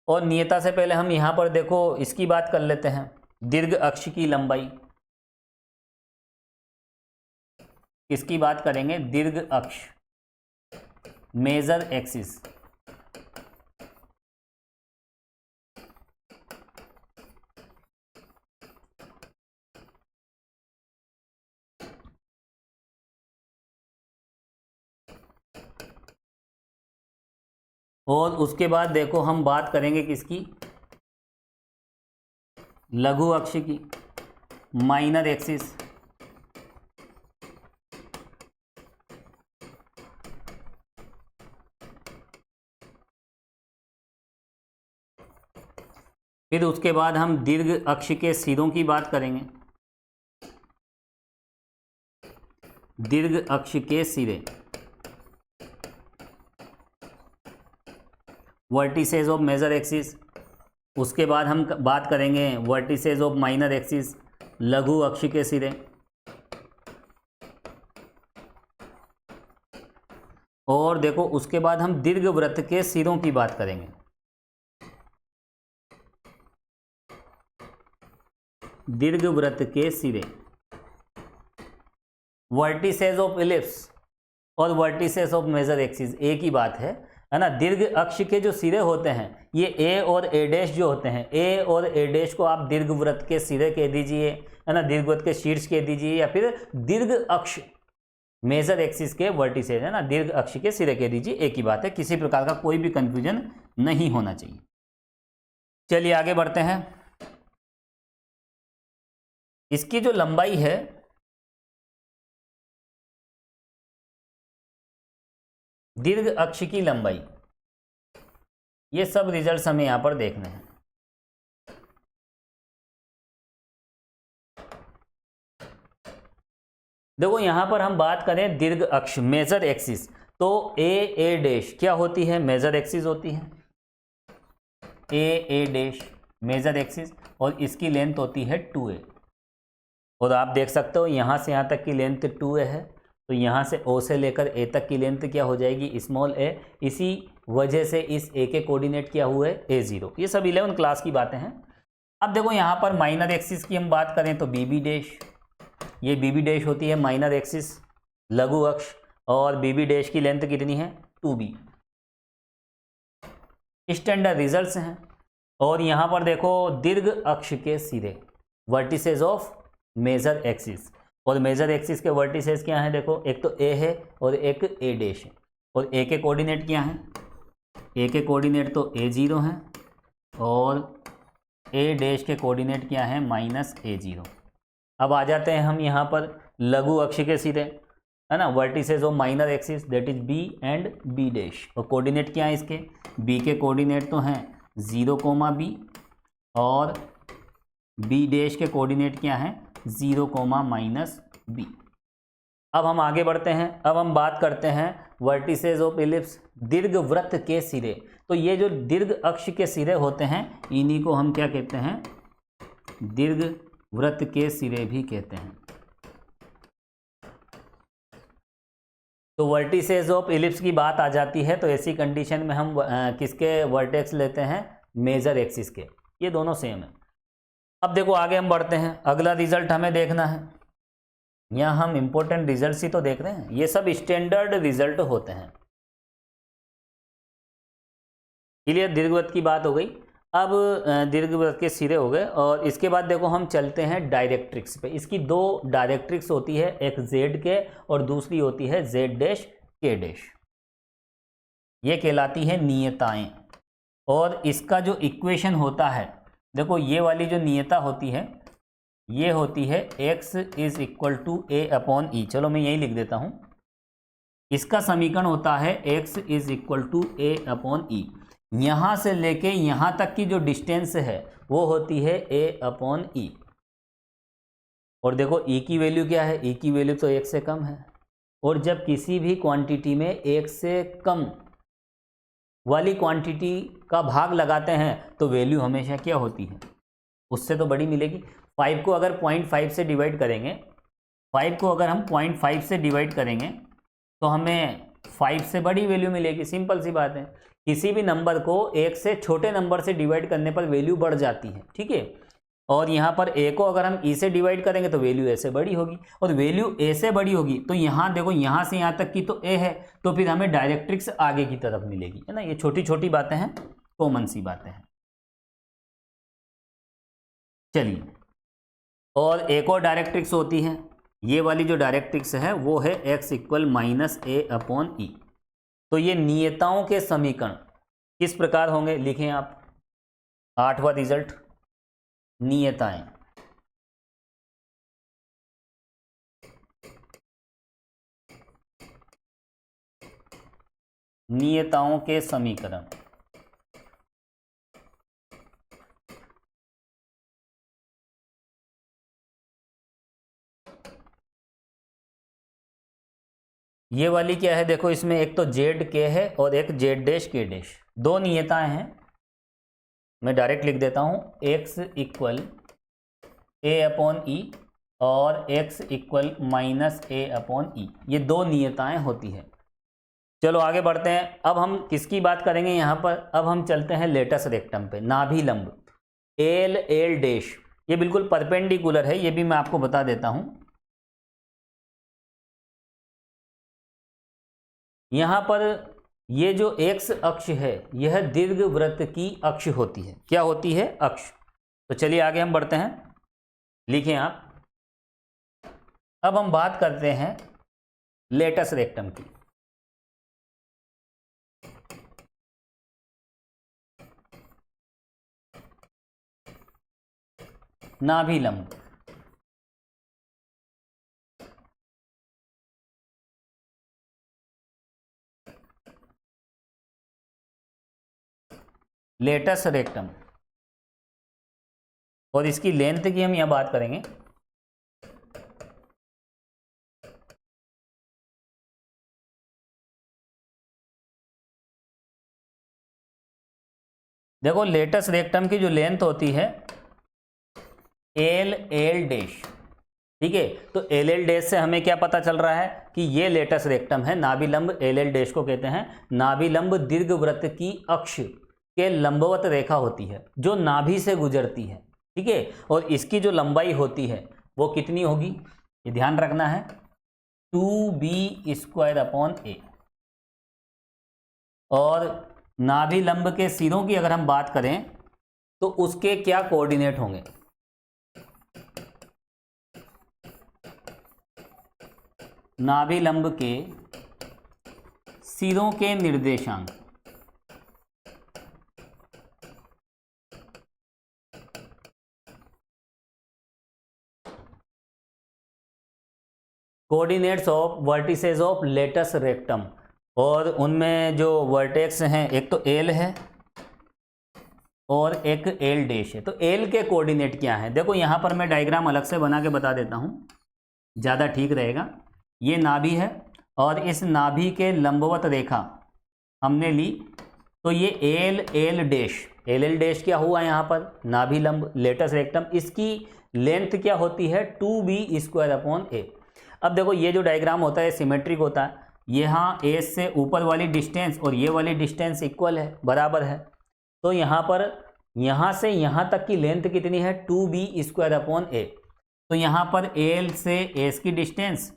और नियता से पहले हम यहां पर देखो इसकी बात कर लेते हैं, दीर्घ अक्ष की लंबाई। किसकी बात करेंगे? दीर्घ अक्ष, मेजर एक्सिस। और उसके बाद देखो हम बात करेंगे किसकी? लघु अक्ष की, माइनर एक्सिस। फिर उसके बाद हम दीर्घ अक्ष के सिरों की बात करेंगे, दीर्घ अक्ष के सिरे, वर्टिसेस ऑफ मेजर एक्सिस। उसके बाद हम बात करेंगे वर्टिसेस ऑफ माइनर एक्सिस, लघु अक्ष के सिरे। और देखो उसके बाद हम दीर्घवृत्त के सिरों की बात करेंगे, दीर्घवृत्त के सिरे, वर्टिसेस ऑफ इलिप्स और वर्टिसेस ऑफ मेजर एक्सिस एक ही बात है ना। दीर्घ अक्ष के जो सिरे होते हैं ये ए और ए डैश जो होते हैं, ए और ए डैश को आप दीर्घवृत्त के सिरे कह दीजिए, है ना, दीर्घवृत्त के शीर्ष कह दीजिए, या फिर दीर्घ अक्ष मेजर एक्सिस के वर्टिसेस, है ना, दीर्घ अक्ष के सिरे कह दीजिए, एक ही बात है। किसी प्रकार का कोई भी कंफ्यूजन नहीं होना चाहिए। चलिए आगे बढ़ते हैं। इसकी जो लंबाई है, दीर्घ अक्ष की लंबाई, ये सब रिजल्ट्स हमें यहां पर देखने हैं। देखो यहां पर हम बात करें दीर्घ अक्ष मेजर एक्सिस, तो ए डैश क्या होती है? मेजर एक्सिस होती है। ए डैश मेजर एक्सिस, और इसकी लेंथ होती है 2a। और आप देख सकते हो यहां से यहां तक की लेंथ 2a है, तो यहाँ से O से लेकर A तक की लेंथ क्या हो जाएगी? Small a। इसी वजह से इस A के कोऑर्डिनेट क्या हुए? A0। ये सब 11 क्लास की बातें हैं। अब देखो यहाँ पर माइनर एक्सिस की हम बात करें तो BB डैश, ये BB डैश होती है माइनर एक्सिस, लघु अक्ष, और BB डैश की लेंथ कितनी है? 2b। स्टैंडर्ड रिजल्ट्स हैं। और यहाँ पर देखो दीर्घ अक्ष के सिरे, वर्टिसेस ऑफ मेजर एक्सिस, और मेजर एक्सिस के वर्टिसेस क्या हैं? देखो एक तो A है और एक A डैश है, और A के कोऑर्डिनेट क्या हैं? A के कोऑर्डिनेट तो A0 हैं, और A डैश के कोऑर्डिनेट क्या हैं? -A0। अब आ जाते हैं हम यहाँ पर लघु अक्ष के सिरे, है ना, vertices of minor axis, that is B and B dash. और कोऑर्डिनेट क्या है इसके? B के कोऑर्डिनेट तो हैं 0, B, और B डैश के कोऑर्डिनेट क्या हैं? 0, -b। अब हम आगे बढ़ते हैं। अब हम बात करते हैं वर्टिसेस ऑफ इलिप्स, दीर्घवृत्त के सिरे। तो ये जो दीर्घ अक्ष के सिरे होते हैं इन्हीं को हम क्या कहते हैं? दीर्घवृत्त के सिरे भी कहते हैं। तो वर्टिसेस ऑफ इलिप्स की बात आ जाती है तो ऐसी कंडीशन में हम किसके वर्टेक्स लेते हैं? मेजर एक्सिस के। ये दोनों सेम है। अब देखो आगे हम बढ़ते हैं, अगला रिजल्ट हमें देखना है। यहाँ हम इंपॉर्टेंट रिजल्ट्स ही तो देख रहे हैं, ये सब स्टैंडर्ड रिजल्ट होते हैं। क्लियर? दीर्घवृत्त की बात हो गई। अब दीर्घवृत्त के सिरे हो गए, और इसके बाद देखो हम चलते हैं डायरेक्ट्रिक्स पे। इसकी दो डायरेक्ट्रिक्स होती है, एक जेड के और दूसरी होती है जेड डैश के डैश। ये कहलाती है नियताएं। और इसका जो इक्वेशन होता है, देखो ये वाली जो नियता होती है ये होती है x = a/e। चलो मैं यही लिख देता हूं। इसका समीकरण होता है x = a/e। यहां से लेके यहां तक की जो डिस्टेंस है वो होती है a/e। और देखो e की वैल्यू क्या है? e की वैल्यू तो 1 से कम है। और जब किसी भी क्वांटिटी में 1 से कम वाली क्वांटिटी का भाग लगाते हैं तो वैल्यू हमेशा क्या होती है? उससे तो बड़ी मिलेगी। 5 को अगर 0.5 से डिवाइड करेंगे, 5 को अगर हम 0.5 से डिवाइड करेंगे तो हमें 5 से बड़ी वैल्यू मिलेगी। सिंपल सी बात है, किसी भी नंबर को 1 से छोटे नंबर से डिवाइड करने पर वैल्यू बढ़ जाती है, ठीक है। और यहाँ पर a को अगर हम e से डिवाइड करेंगे तो वैल्यू a से बड़ी होगी, और वैल्यू a से बड़ी होगी तो यहाँ देखो यहाँ से यहाँ तक की तो a है, तो फिर हमें डायरेक्ट्रिक्स आगे की तरफ मिलेगी, है ना। ये छोटी छोटी बातें हैं, कॉमन सी बातें हैं। चलिए, और एक और डायरेक्ट्रिक्स होती है, ये वाली जो डायरेक्ट्रिक्स है वो है x इक्वल माइनस ए अपॉन ई। तो ये नियताओं के समीकरण किस प्रकार होंगे, लिखें आप। 8वां रिजल्ट, नियताएं। नियताओं के समीकरण। ये वाली क्या है, देखो इसमें एक तो जेड के है और एक जेड डैश के डैश, दो नियताएं हैं। मैं डायरेक्ट लिख देता हूं, x इक्वल ए अपॉन ई और x इक्वल माइनस ए अपॉन ई, ये दो नियताएं होती है। चलो आगे बढ़ते हैं। अब हम किसकी बात करेंगे यहाँ पर, अब हम चलते हैं लेटस रेक्टम पे, नाभि लंब एल एल डैश। ये बिल्कुल परपेंडिकुलर है, ये भी मैं आपको बता देता हूं। यहाँ पर ये जो x अक्ष है यह दीर्घवृत्त की अक्ष होती है। क्या होती है, अक्ष। तो चलिए आगे हम बढ़ते हैं, लिखें आप। अब हम बात करते हैं लेटस रेक्टम की। नाभि लंब, लेटस रेक्टम, और इसकी लेंथ की हम यहां बात करेंगे। देखो लेटस रेक्टम की जो लेंथ होती है एल एल डैश, ठीक है। तो एल एल डैश से हमें क्या पता चल रहा है कि ये लेटस रेक्टम है। नाभि लंब एल एल डैश को कहते हैं नाभि लंब दीर्घवृत्त की अक्ष के लंबवत रेखा होती है जो नाभि से गुजरती है, ठीक है। और इसकी जो लंबाई होती है वो कितनी होगी, ये ध्यान रखना है, 2b² अपॉन ए। और नाभि लंब के सिरों की अगर हम बात करें तो उसके क्या कोऑर्डिनेट होंगे, नाभि लंब के सिरों के निर्देशांक coordinates of vertices of latus rectum. और उनमें जो वर्टेक्स हैं एक तो एल है और एक एल डैश है। तो एल के कोऑर्डिनेट क्या हैं, देखो यहाँ पर मैं डायग्राम अलग से बना के बता देता हूँ, ज़्यादा ठीक रहेगा। ये नाभि है और इस नाभि के लंबवत रेखा हमने ली, तो ये L L dash, L L dash क्या हुआ यहाँ पर, नाभि लंब लेटस रेक्टम, इसकी लेंथ क्या होती है 2b² अपॉन ए। अब देखो ये जो डायग्राम होता है सिमेट्रिक होता है, यहाँ ए से ऊपर वाली डिस्टेंस और ये वाली डिस्टेंस इक्वल है, बराबर है। तो यहाँ पर यहाँ से यहाँ तक की लेंथ कितनी है 2b² अपॉन ए। तो यहाँ पर एल से एस की डिस्टेंस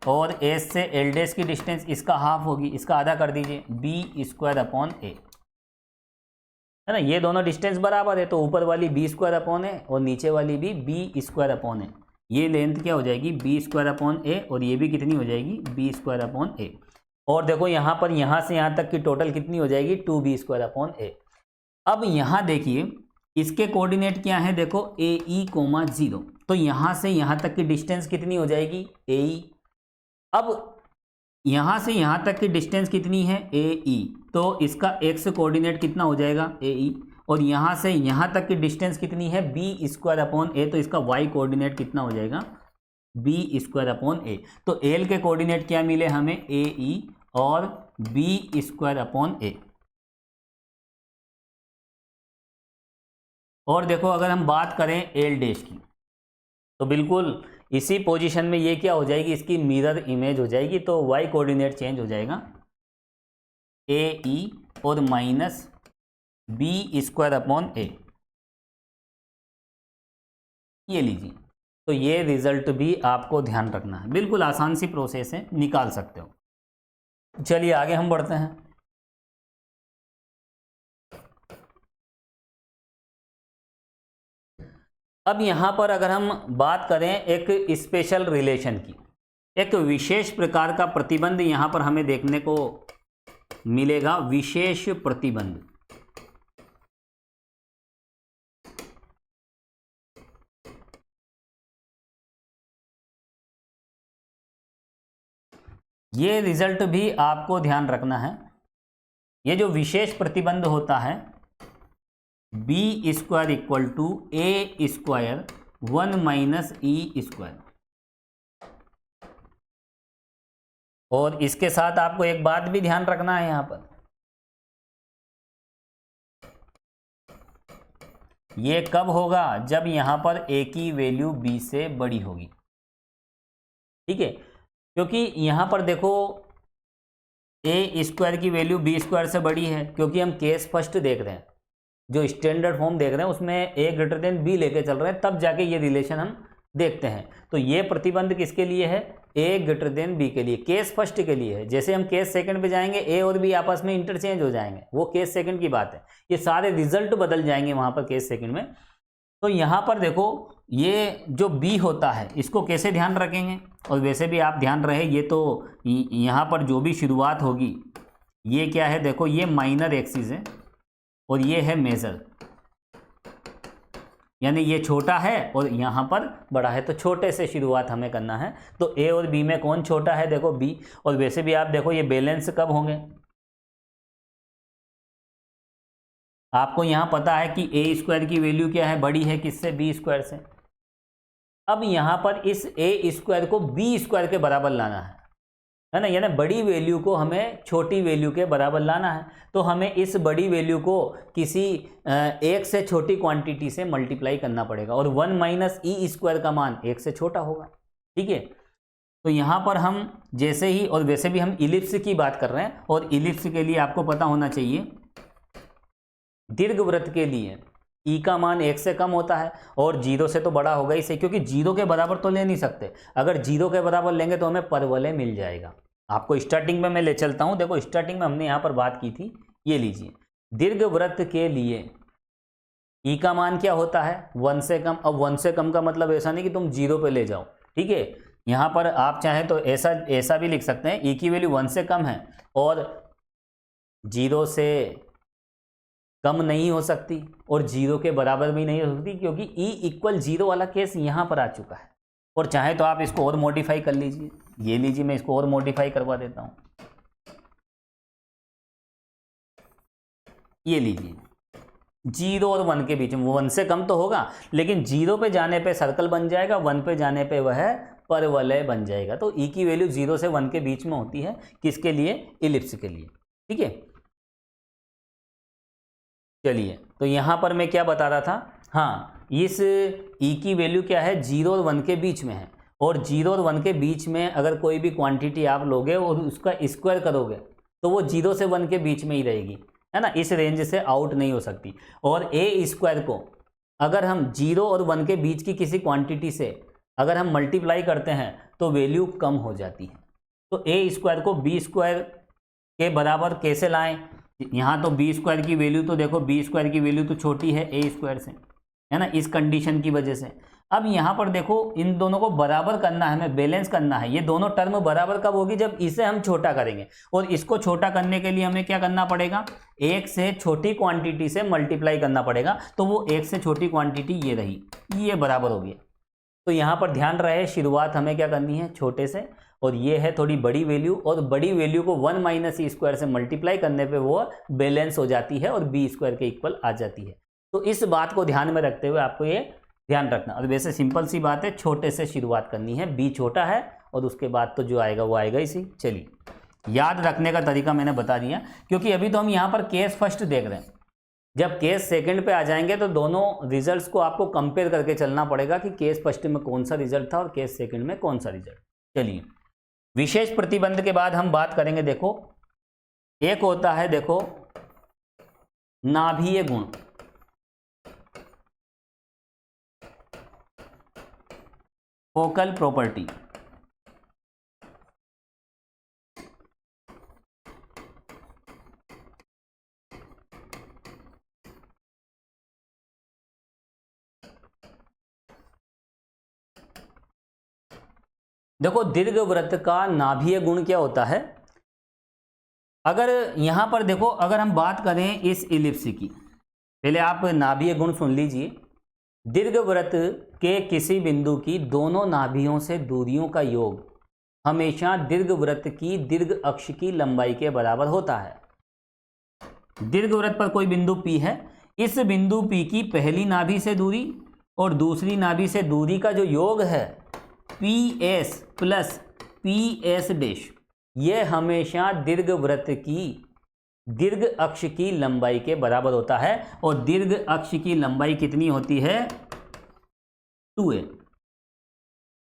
और एस से एल डैश की डिस्टेंस इसका हाफ होगी, इसका आधा कर दीजिए b² अपॉन ए, है ना। ये दोनों डिस्टेंस बराबर है, तो ऊपर वाली b² अपॉन ए और नीचे वाली भी b² अपॉन ए। ये लेंथ क्या हो जाएगी b² अपॉन ए, और ये भी कितनी हो जाएगी b² अपॉन ए। और देखो यहाँ पर यहाँ से यहाँ तक की टोटल कितनी हो जाएगी 2b² अपॉन ए। अब यहाँ देखिए इसके कोऑर्डिनेट क्या है, देखो AE, 0। तो यहाँ से यहाँ तक की डिस्टेंस कितनी हो जाएगी AE। अब यहाँ से यहाँ तक की डिस्टेंस कितनी है AE, तो इसका x कोऑर्डिनेट कितना हो जाएगा AE। और यहाँ से यहाँ तक की डिस्टेंस कितनी है b² अपॉन ए, तो इसका y कोऑर्डिनेट कितना हो जाएगा b² अपॉन ए। तो l के कोऑर्डिनेट क्या मिले हमें AE और b² अपॉन ए। और देखो अगर हम बात करें एल डैश की, तो बिल्कुल इसी पोजीशन में ये क्या हो जाएगी, इसकी मिरर इमेज हो जाएगी, तो y कोऑर्डिनेट चेंज हो जाएगा। ए ई और माइनस बी स्क्वायर अपॉन ए, ये लीजिए। तो ये रिजल्ट भी आपको ध्यान रखना है, बिल्कुल आसान सी प्रोसेस है, निकाल सकते हो। चलिए आगे हम बढ़ते हैं। अब यहां पर अगर हम बात करें एक स्पेशल रिलेशन की, एक विशेष प्रकार का प्रतिबंध यहां पर हमें देखने को मिलेगा, विशेष प्रतिबंध। ये रिजल्ट भी आपको ध्यान रखना है। ये जो विशेष प्रतिबंध होता है, B square equal to A square 1 minus E square, और इसके साथ आपको एक बात भी ध्यान रखना है, यहां पर ये कब होगा, जब यहां पर ए की वैल्यू बी से बड़ी होगी। ठीक है, क्योंकि यहां पर देखो ए स्क्वायर की वैल्यू बी स्क्वायर से बड़ी है, क्योंकि हम केस फर्स्ट देख रहे हैं, जो स्टैंडर्ड फॉर्म देख रहे हैं उसमें ए ग्रेटर देन बी लेके चल रहे हैं, तब जाके ये रिलेशन हम देखते हैं। तो ये प्रतिबंध किसके लिए है, ए ग्रेटर देन बी के लिए, केस फर्स्ट के लिए है। जैसे हम केस सेकंड पे जाएंगे ए और बी आपस में इंटरचेंज हो जाएंगे, वो केस सेकंड की बात है, ये सारे रिजल्ट बदल जाएंगे वहां पर केस सेकंड में। तो यहां पर देखो ये जो बी होता है इसको कैसे ध्यान रखेंगे, और वैसे भी आप ध्यान रहे, ये तो यहाँ पर जो भी शुरुआत होगी ये क्या है, देखो ये माइनर एक्सिस है और ये है मेजर, यानी ये छोटा है और यहाँ पर बड़ा है, तो छोटे से शुरुआत हमें करना है। तो ए और बी में कौन छोटा है, देखो बी। और वैसे भी आप देखो ये बैलेंस कब होंगे, आपको यहाँ पता है कि ए स्क्वायर की वैल्यू क्या है, बड़ी है किससे, बी स्क्वायर से। अब यहाँ पर इस ए स्क्वायर को बी स्क्वायर के बराबर लाना है ना, यानी बड़ी वैल्यू को हमें छोटी वैल्यू के बराबर लाना है। तो हमें इस बड़ी वैल्यू को किसी एक से छोटी क्वांटिटी से मल्टीप्लाई करना पड़ेगा, और 1 माइनस ई स्क्वायर का मान एक से छोटा होगा। ठीक है, तो यहाँ पर हम जैसे ही, और वैसे भी हम इलिप्स की बात कर रहे हैं, और इलिप्स के लिए आपको पता होना चाहिए, दीर्घवृत्त के लिए ई का मान 1 से कम होता है और 0 से तो बड़ा होगा ही सही, क्योंकि 0 के बराबर तो ले नहीं सकते। अगर 0 के बराबर लेंगे तो हमें परवलय मिल जाएगा। आपको स्टार्टिंग में मैं ले चलता हूं, देखो स्टार्टिंग में हमने यहाँ पर बात की थी, ये लीजिए, दीर्घवृत्त के लिए ई का मान क्या होता है, 1 से कम। अब 1 से कम का मतलब ऐसा नहीं कि तुम 0 पे ले जाओ, ठीक है, यहाँ पर आप चाहें तो ऐसा भी लिख सकते हैं, ई की वैल्यू 1 से कम है और 0 से कम नहीं हो सकती और 0 के बराबर भी नहीं हो सकती, क्योंकि ई इक्वल 0 वाला केस यहाँ पर आ चुका है। और चाहे तो आप इसको और मॉडिफाई कर लीजिए, ये लीजिए, मैं इसको और मॉडिफाई करवा देता हूँ, ये लीजिए, 0 और 1 के बीच में, 1 से कम तो होगा लेकिन 0 पे जाने पे सर्कल बन जाएगा, 1 पे जाने पे वह परवलय बन जाएगा। तो ई की वैल्यू 0 से 1 के बीच में होती है, किसके लिए, इलिप्स के लिए। ठीक है, चलिए, तो यहां पर मैं क्या बता रहा था, हाँ, इस ई की वैल्यू क्या है, 0 और 1 के बीच में है, और 0 और 1 के बीच में अगर कोई भी क्वांटिटी आप लोगे और उसका स्क्वायर करोगे तो वो 0 से 1 के बीच में ही रहेगी, है ना, इस रेंज से आउट नहीं हो सकती। और ए स्क्वायर को अगर हम 0 और 1 के बीच की किसी क्वांटिटी से अगर हम मल्टीप्लाई करते हैं तो वैल्यू कम हो जाती है। तो ए स्क्वायर को बी स्क्वायर के बराबर कैसे लाएं, यहाँ तो बी स्क्वायर की वैल्यू तो देखो, बी स्क्वायर की वैल्यू तो छोटी है ए स्क्वायर से, है ना, इस कंडीशन की वजह से। अब यहाँ पर देखो इन दोनों को बराबर करना है, हमें बैलेंस करना है। ये दोनों टर्म बराबर कब होगी, जब इसे हम छोटा करेंगे, और इसको छोटा करने के लिए हमें क्या करना पड़ेगा, एक से छोटी क्वांटिटी से मल्टीप्लाई करना पड़ेगा। तो वो एक से छोटी क्वांटिटी ये रही, ये बराबर हो गया। तो यहाँ पर ध्यान रहे, शुरुआत हमें क्या करनी है, छोटे से, और ये है थोड़ी बड़ी वैल्यू, और बड़ी वैल्यू को 1 माइनस ई स्क्वायर से मल्टीप्लाई करने पे वो बैलेंस हो जाती है और बी स्क्वायर के इक्वल आ जाती है। तो इस बात को ध्यान में रखते हुए आपको ये ध्यान रखना। और वैसे सिंपल सी बात है, छोटे से शुरुआत करनी है, बी छोटा है और उसके बाद तो जो आएगा वो आएगा इसी। चलिए, याद रखने का तरीका मैंने बता दिया, क्योंकि अभी तो हम यहाँ पर केस फर्स्ट देख रहे हैं। जब केस सेकंड पे आ जाएंगे तो दोनों रिजल्ट्स को आपको कंपेयर करके चलना पड़ेगा कि केस फर्स्ट में कौन सा रिजल्ट था और केस सेकंड में कौन सा रिजल्ट। चलिए, विशेष प्रतिबंध के बाद हम बात करेंगे, देखो एक होता है देखो नाभीय गुण, फोकल प्रॉपर्टी। देखो दीर्घवृत्त का नाभीय गुण क्या होता है, अगर यहां पर देखो, अगर हम बात करें इस इलिप्स की, पहले आप नाभीय गुण सुन लीजिए। दीर्घवृत्त के किसी बिंदु की दोनों नाभियों से दूरियों का योग हमेशा दीर्घवृत्त की दीर्घ अक्ष की लंबाई के बराबर होता है। दीर्घवृत्त पर कोई बिंदु P है, इस बिंदु P की पहली नाभि से दूरी और दूसरी नाभि से दूरी का जो योग है PS प्लस PS डैश, ये हमेशा दीर्घवृत्त की दीर्घ अक्ष की लंबाई के बराबर होता है। और दीर्घ अक्ष की लंबाई कितनी होती है? 2a।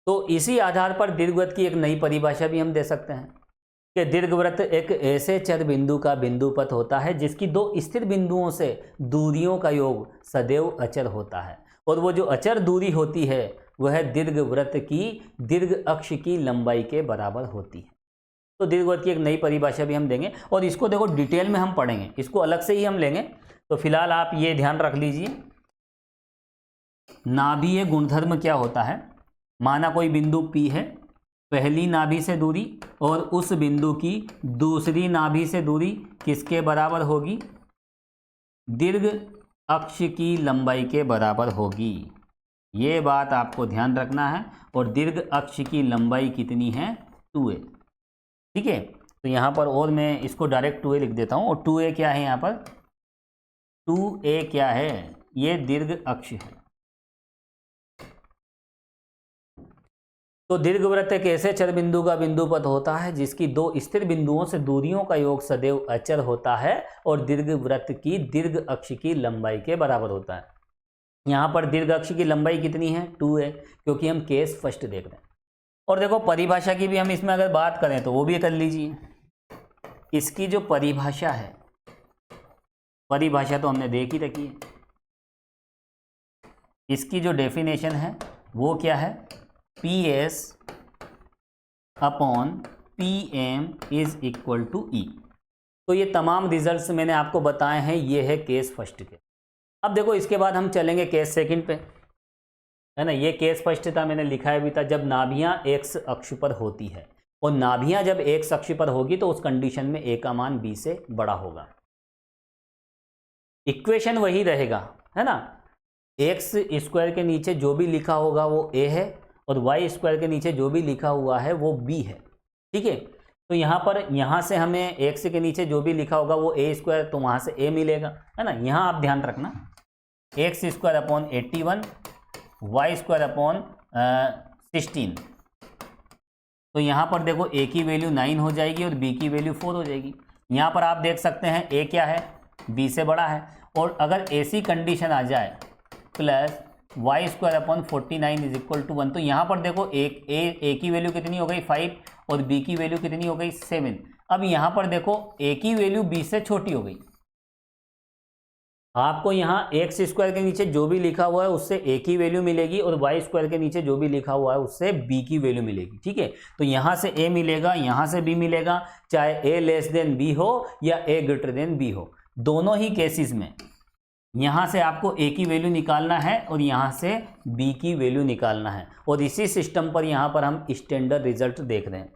तो इसी आधार पर दीर्घवृत्त की एक नई परिभाषा भी हम दे सकते हैं कि दीर्घवृत्त एक ऐसे चर बिंदु का बिंदुपथ होता है जिसकी दो स्थिर बिंदुओं से दूरियों का योग सदैव अचर होता है, और वो जो अचर दूरी होती है वह दीर्घवृत्त की दीर्घ अक्ष की लंबाई के बराबर होती है। तो दीर्घवृत्त की एक नई परिभाषा भी हम देंगे, और इसको देखो डिटेल में हम पढ़ेंगे, इसको अलग से ही हम लेंगे। तो फिलहाल आप ये ध्यान रख लीजिए, नाभीय गुणधर्म क्या होता है। माना कोई बिंदु P है, पहली नाभि से दूरी और उस बिंदु की दूसरी नाभि से दूरी किसके बराबर होगी? दीर्घ अक्ष की लंबाई के बराबर होगी। ये बात आपको ध्यान रखना है। और दीर्घ अक्ष की लंबाई कितनी है? 2a। ठीक है, तो यहाँ पर और मैं इसको डायरेक्ट 2a लिख देता हूँ। और 2a क्या है यहाँ पर? 2a क्या है? ये दीर्घ अक्ष है। तो दीर्घवृत्त एक ऐसे चर बिंदु का बिंदुपथ होता है जिसकी दो स्थिर बिंदुओं से दूरियों का योग सदैव अचर होता है और दीर्घवृत्त की दीर्घ अक्ष की लंबाई के बराबर होता है। यहाँ पर दीर्घ अक्ष की लंबाई कितनी है? 2a, क्योंकि हम केस फर्स्ट देख रहे हैं। और देखो परिभाषा की भी हम इसमें अगर बात करें तो वो भी कर लीजिए। इसकी जो परिभाषा है, परिभाषा तो हमने देख ही रखी है। इसकी जो डेफिनेशन है वो क्या है? PS upon PM is equal to E। तो ये तमाम रिजल्ट्स मैंने आपको बताए हैं, ये है केस फर्स्ट के। अब देखो इसके बाद हम चलेंगे केस सेकंड पे, है ना। ये केस फर्स्ट था, मैंने लिखा भी था, जब नाभियां x अक्ष पर होती है। और नाभियां जब x अक्ष पर होगी तो उस कंडीशन में a का मान b से बड़ा होगा। इक्वेशन वही रहेगा, है ना। x स्क्वायर के नीचे जो भी लिखा होगा वो a है, और y स्क्वायर के नीचे जो भी लिखा हुआ है वो b है। ठीक है, तो यहाँ पर यहाँ से हमें x के नीचे जो भी लिखा होगा वो a स्क्वायर, तो वहाँ से a मिलेगा, है ना। यहाँ आप ध्यान रखना, x square upon 81, y square upon 16। तो यहाँ पर देखो a की वैल्यू 9 हो जाएगी और b की वैल्यू 4 हो जाएगी। यहाँ पर आप देख सकते हैं a क्या है? b से बड़ा है। और अगर ऐसी कंडीशन आ जाए plus y square upon 49 is equal to 1, तो यहाँ पर देखो a की वैल्यू कितनी हो गई? 5, और b की वैल्यू कितनी हो गई? 7। अब यहाँ पर देखो a की वैल्यू b से छोटी हो गई। आपको यहाँ x स्क्वायर के नीचे जो भी लिखा हुआ है उससे a की वैल्यू मिलेगी, और y स्क्वायर के नीचे जो भी लिखा हुआ है उससे b की वैल्यू मिलेगी। ठीक है, तो यहाँ से a मिलेगा, यहाँ से b मिलेगा, चाहे a लेस देन b हो या a ग्रेटर देन b हो। दोनों ही केसेस में यहाँ से आपको a की वैल्यू निकालना है और यहाँ से b की वैल्यू निकालना है। और इसी सिस्टम पर यहाँ पर हम स्टैंडर्ड रिजल्ट देख रहे हैं।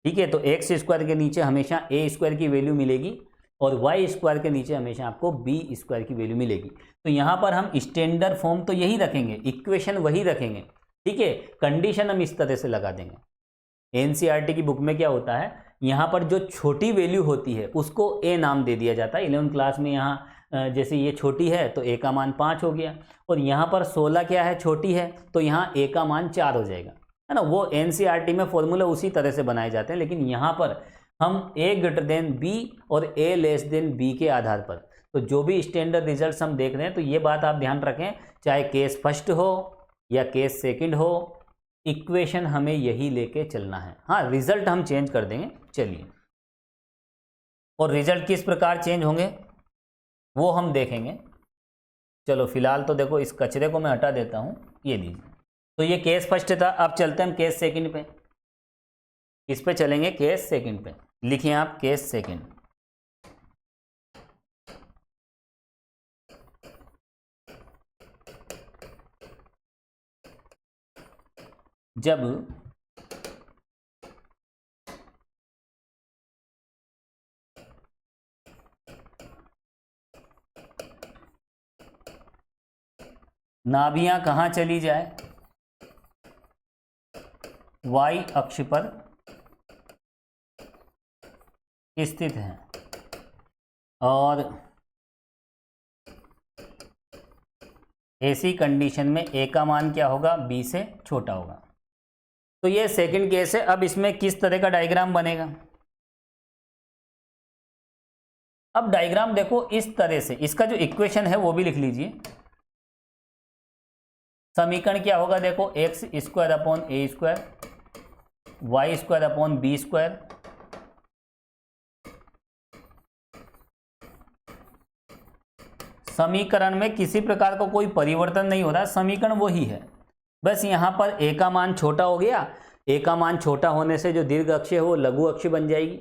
ठीक है, तो x स्क्वायर के नीचे हमेशा a स्क्वायर की वैल्यू मिलेगी और y स्क्वायर के नीचे हमेशा आपको b स्क्वायर की वैल्यू मिलेगी। तो यहाँ पर हम स्टैंडर्ड फॉर्म तो यही रखेंगे, इक्वेशन वही रखेंगे। ठीक है, कंडीशन हम इस तरह से लगा देंगे। एनसीईआरटी की बुक में क्या होता है, यहाँ पर जो छोटी वैल्यू होती है उसको a नाम दे दिया जाता है। 11वीं क्लास में यहाँ जैसे ये छोटी है तो a का मान 5 हो गया, और यहाँ पर 16 क्या है? छोटी है, तो यहाँ a का मान 4 हो जाएगा, है ना। वो एनसीईआरटी में फॉर्मूला उसी तरह से बनाए जाते हैं, लेकिन यहाँ पर हम a ग्रेटर देन b और a लेस देन b के आधार पर, तो जो भी स्टैंडर्ड रिजल्ट्स हम देख रहे हैं, तो ये बात आप ध्यान रखें, चाहे केस फर्स्ट हो या केस सेकंड हो, इक्वेशन हमें यही लेके चलना है। हाँ, रिजल्ट हम चेंज कर देंगे। चलिए, और रिजल्ट किस प्रकार चेंज होंगे वो हम देखेंगे। चलो फिलहाल तो देखो इस कचरे को मैं हटा देता हूँ, ये लीजिए। तो ये केस फर्स्ट था, अब चलते हैं हम केस सेकंड पे। इस पे चलेंगे केस सेकंड पे। लिखिए आप केस सेकंड। जब नाभियां कहाँ चली जाए, वाई अक्ष पर स्थित हैं और ऐसी कंडीशन में ए का मान क्या होगा, बी से छोटा होगा। तो ये सेकंड केस है। अब इसमें किस तरह का डायग्राम बनेगा, अब डायग्राम देखो इस तरह से, इसका जो इक्वेशन है वो भी लिख लीजिए। समीकरण क्या होगा, देखो X square upon A square, Y square upon B square, समीकरण में किसी प्रकार का कोई परिवर्तन नहीं हो रहा, समीकरण वही है, बस यहाँ पर ए का मान छोटा हो गया। ए का मान छोटा होने से जो दीर्घ अक्ष है वो लघु अक्ष बन जाएगी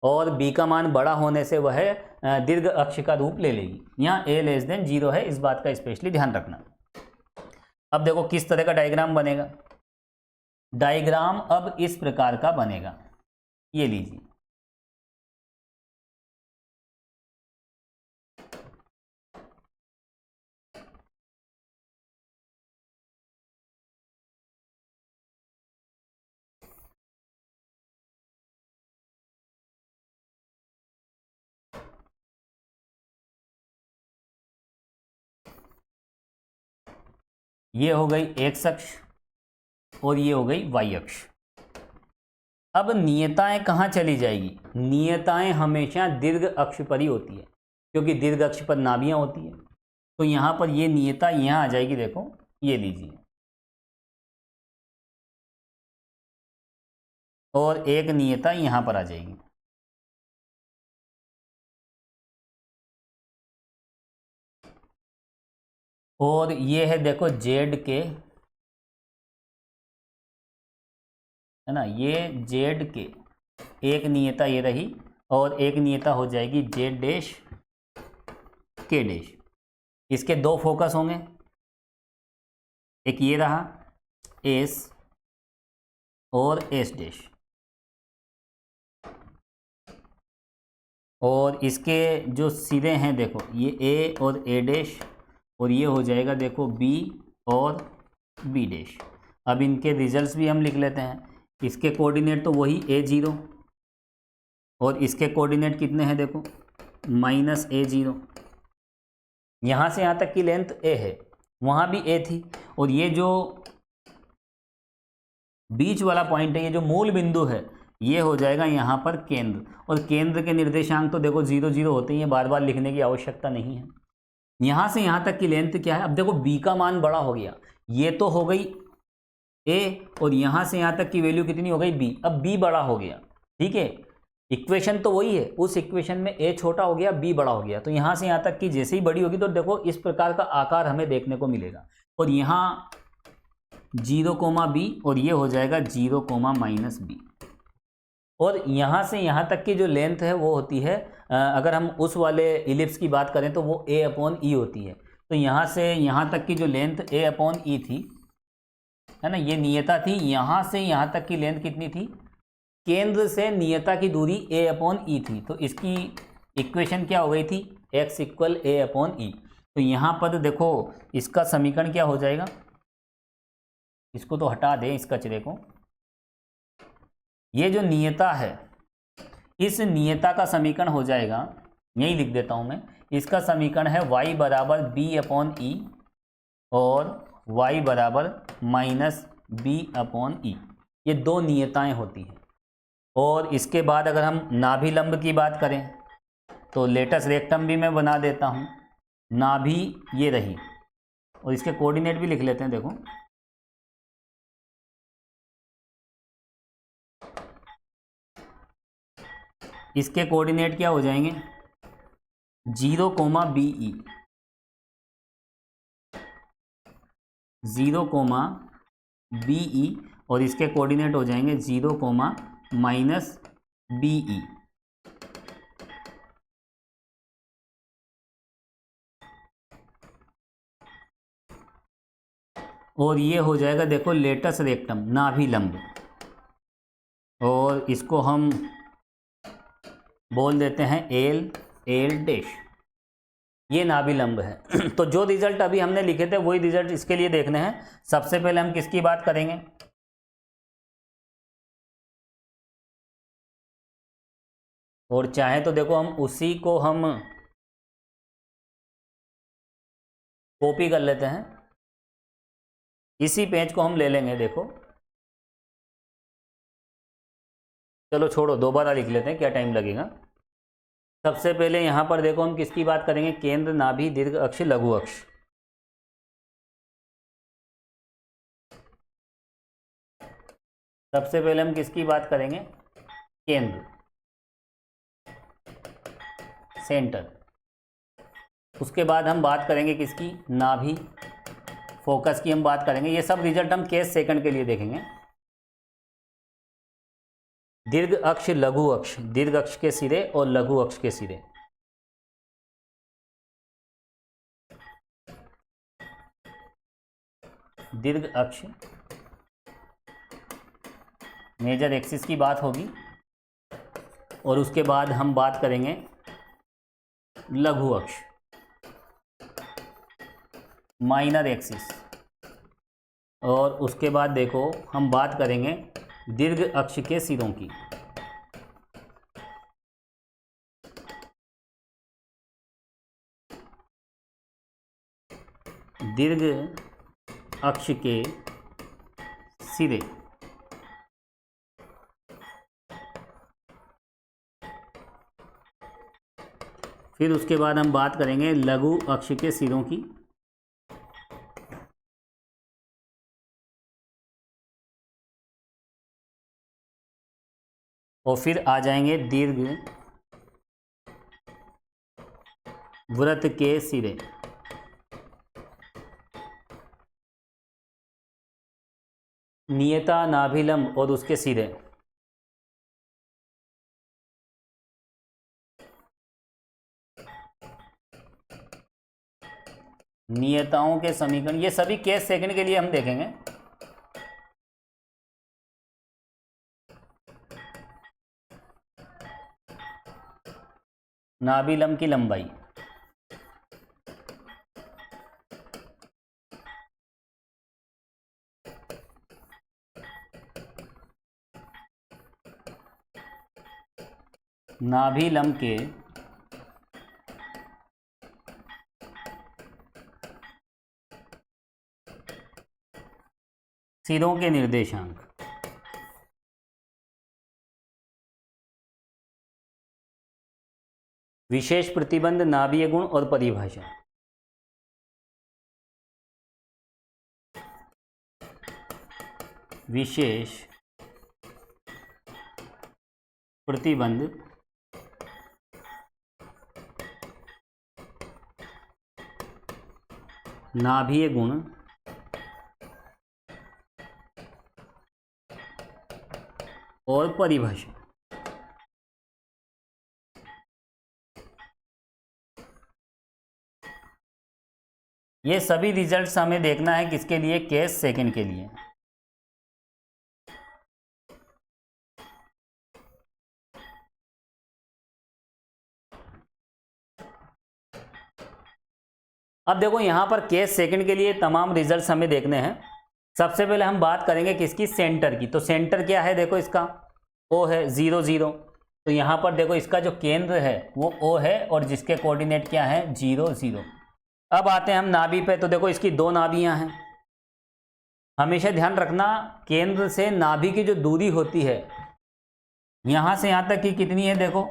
और बी का मान बड़ा होने से वह दीर्घ अक्ष का रूप ले लेगी। यहाँ ए लेस देन 0 है, इस बात का स्पेशली ध्यान रखना। अब देखो किस तरह का डायग्राम बनेगा। डायग्राम अब इस प्रकार का बनेगा, ये लीजिए। ये हो गई एक्स अक्ष और ये हो गई वाई अक्ष। अब नियताएं कहाँ चली जाएगी, नियताएं हमेशा दीर्घ अक्ष पर ही होती है क्योंकि दीर्घ अक्ष पर नाभियां होती है। तो यहाँ पर ये नियता यहाँ आ जाएगी, देखो ये लीजिए, और एक नियता यहाँ पर आ जाएगी। और ये है देखो जेड के, है ना, ये जेड के एक नियता ये रही और एक नियता हो जाएगी जेड डैश के डैश। इसके दो फोकस होंगे, एक ये रहा एस और एस डैश, और इसके जो सिरे हैं देखो ये ए और ए डैश, और ये हो जाएगा देखो बी और बी डैश। अब इनके रिजल्ट्स भी हम लिख लेते हैं। इसके कोऑर्डिनेट तो वही a0 और इसके कोऑर्डिनेट कितने हैं, देखो -a0। यहाँ से यहाँ तक की लेंथ a है, वहाँ भी a थी, और ये जो बीच वाला पॉइंट है, ये जो मूल बिंदु है, ये हो जाएगा यहाँ पर केंद्र, और केंद्र के निर्देशांक तो देखो 0 0 होते हैं, बार बार लिखने की आवश्यकता नहीं है। यहाँ से यहाँ तक की लेंथ क्या है, अब देखो b का मान बड़ा हो गया, ये तो हो गई a और यहाँ से यहाँ तक की वैल्यू कितनी हो गई b, अब b बड़ा हो गया, ठीक है। इक्वेशन तो वही है, उस इक्वेशन में a छोटा हो गया b बड़ा हो गया, तो यहाँ से यहाँ तक की जैसे ही बड़ी होगी तो देखो इस प्रकार का आकार हमें देखने को मिलेगा। और यहाँ 0, b और ये हो जाएगा 0, -b। और यहाँ से यहाँ तक की जो लेंथ है वो होती है, अगर हम उस वाले इलिप्स की बात करें तो वो a/e होती है। तो यहाँ से यहाँ तक की जो लेंथ a/e थी, है ना, ये नियता थी। यहाँ से यहाँ तक की लेंथ कितनी थी, केंद्र से नियता की दूरी a/e थी। तो इसकी इक्वेशन क्या हो गई थी, x = a/e। तो यहाँ पर देखो इसका समीकरण क्या हो जाएगा, इसको तो हटा दें इस कचरे को। ये जो नियता है, इस नियता का समीकरण हो जाएगा, यही लिख देता हूँ मैं, इसका समीकरण है y = b/e और y = -b/e। ये दो नियताएं होती हैं। और इसके बाद अगर हम नाभि लंब की बात करें तो लेटस रेक्टम भी मैं बना देता हूँ। नाभि ये रही, और इसके कोऑर्डिनेट भी लिख लेते हैं, देखो इसके कोऑर्डिनेट क्या हो जाएंगे 0, BE, 0, BE, और इसके कोऑर्डिनेट हो जाएंगे 0, BE। और ये हो जाएगा देखो लेटस रेक्टम, नाभि लंब, और इसको हम बोल देते हैं L डैश। ये नाभि लंब है। तो जो रिजल्ट अभी हमने लिखे थे वही रिजल्ट इसके लिए देखने हैं। सबसे पहले हम किसकी बात करेंगे, और चाहे तो देखो हम उसी को हम कॉपी कर लेते हैं, इसी पेज को हम ले लेंगे। देखो चलो छोड़ो, दोबारा लिख लेते हैं, क्या टाइम लगेगा। सबसे पहले यहां पर देखो हम किसकी बात करेंगे, केंद्र, नाभि, दीर्घ अक्ष, लघु अक्ष। सबसे पहले हम किसकी बात करेंगे, केंद्र, सेंटर। उसके बाद हम बात करेंगे किसकी, नाभि, फोकस की हम बात करेंगे। ये सब रिजल्ट हम केस सेकंड के लिए देखेंगे। दीर्घ अक्ष, लघु अक्ष, दीर्घ अक्ष के सिरे और लघु अक्ष के सिरे। दीर्घ अक्ष मेजर एक्सिस की बात होगी, और उसके बाद हम बात करेंगे लघु अक्ष, माइनर एक्सिस, और उसके बाद देखो हम बात करेंगे दीर्घ अक्ष के सिरों की। दीर्घ अक्ष के सिरे। फिर उसके बाद हम बात करेंगे लघु अक्ष के सिरों की। और फिर आ जाएंगे दीर्घ वृत्त के सिरे। नियता, नाभिलंब और उसके सिरे। नियताओं के समीकरण, ये सभी केस सेकंड के लिए हम देखेंगे। नाभिलंब की लंबाई, नाभिलंब के सिरों के निर्देशांक। विशेष प्रतिबंध, नाभीय गुण और परिभाषा। विशेष प्रतिबंध, नाभीय गुण और परिभाषा। ये सभी रिजल्ट्स हमें देखना है किसके लिए, केस सेकंड के लिए। अब देखो यहां पर केस सेकंड के लिए तमाम रिजल्ट्स हमें देखने हैं। सबसे पहले हम बात करेंगे किसकी, सेंटर की। तो सेंटर क्या है, देखो इसका O है 0, 0। तो यहां पर देखो इसका जो केंद्र है वो O है, और जिसके कोऑर्डिनेट क्या है 0, 0। अब आते हैं हम नाभि पे। तो देखो इसकी दो नाभियां हैं। हमेशा ध्यान रखना केंद्र से नाभि की जो दूरी होती है, यहां से यहां तक की कितनी है, देखो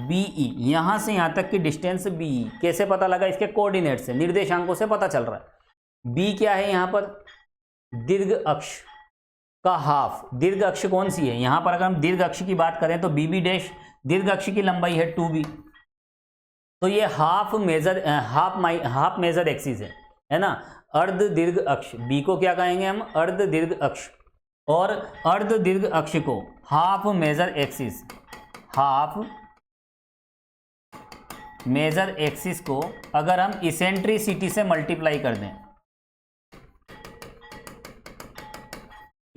BE। यहां से यहां तक की डिस्टेंस BE कैसे पता लगा, इसके कोऑर्डिनेट से, निर्देशांकों से पता चल रहा है। B क्या है यहां पर, दीर्घ अक्ष का हाफ। दीर्घ अक्ष कौन सी है, यहां पर अगर हम दीर्घ अक्ष की बात करें तो BB डैश दीर्घ अक्ष की लंबाई है 2b, तो ये हाफ मेजर एक्सिस है ना। अर्ध दीर्घ अक्ष b को क्या कहेंगे हम, अर्ध दीर्घ अक्ष, और अर्ध दीर्घ अक्ष को half major axis, half major axis को अगर हम इसेंट्रिसिटी से मल्टीप्लाई कर दें,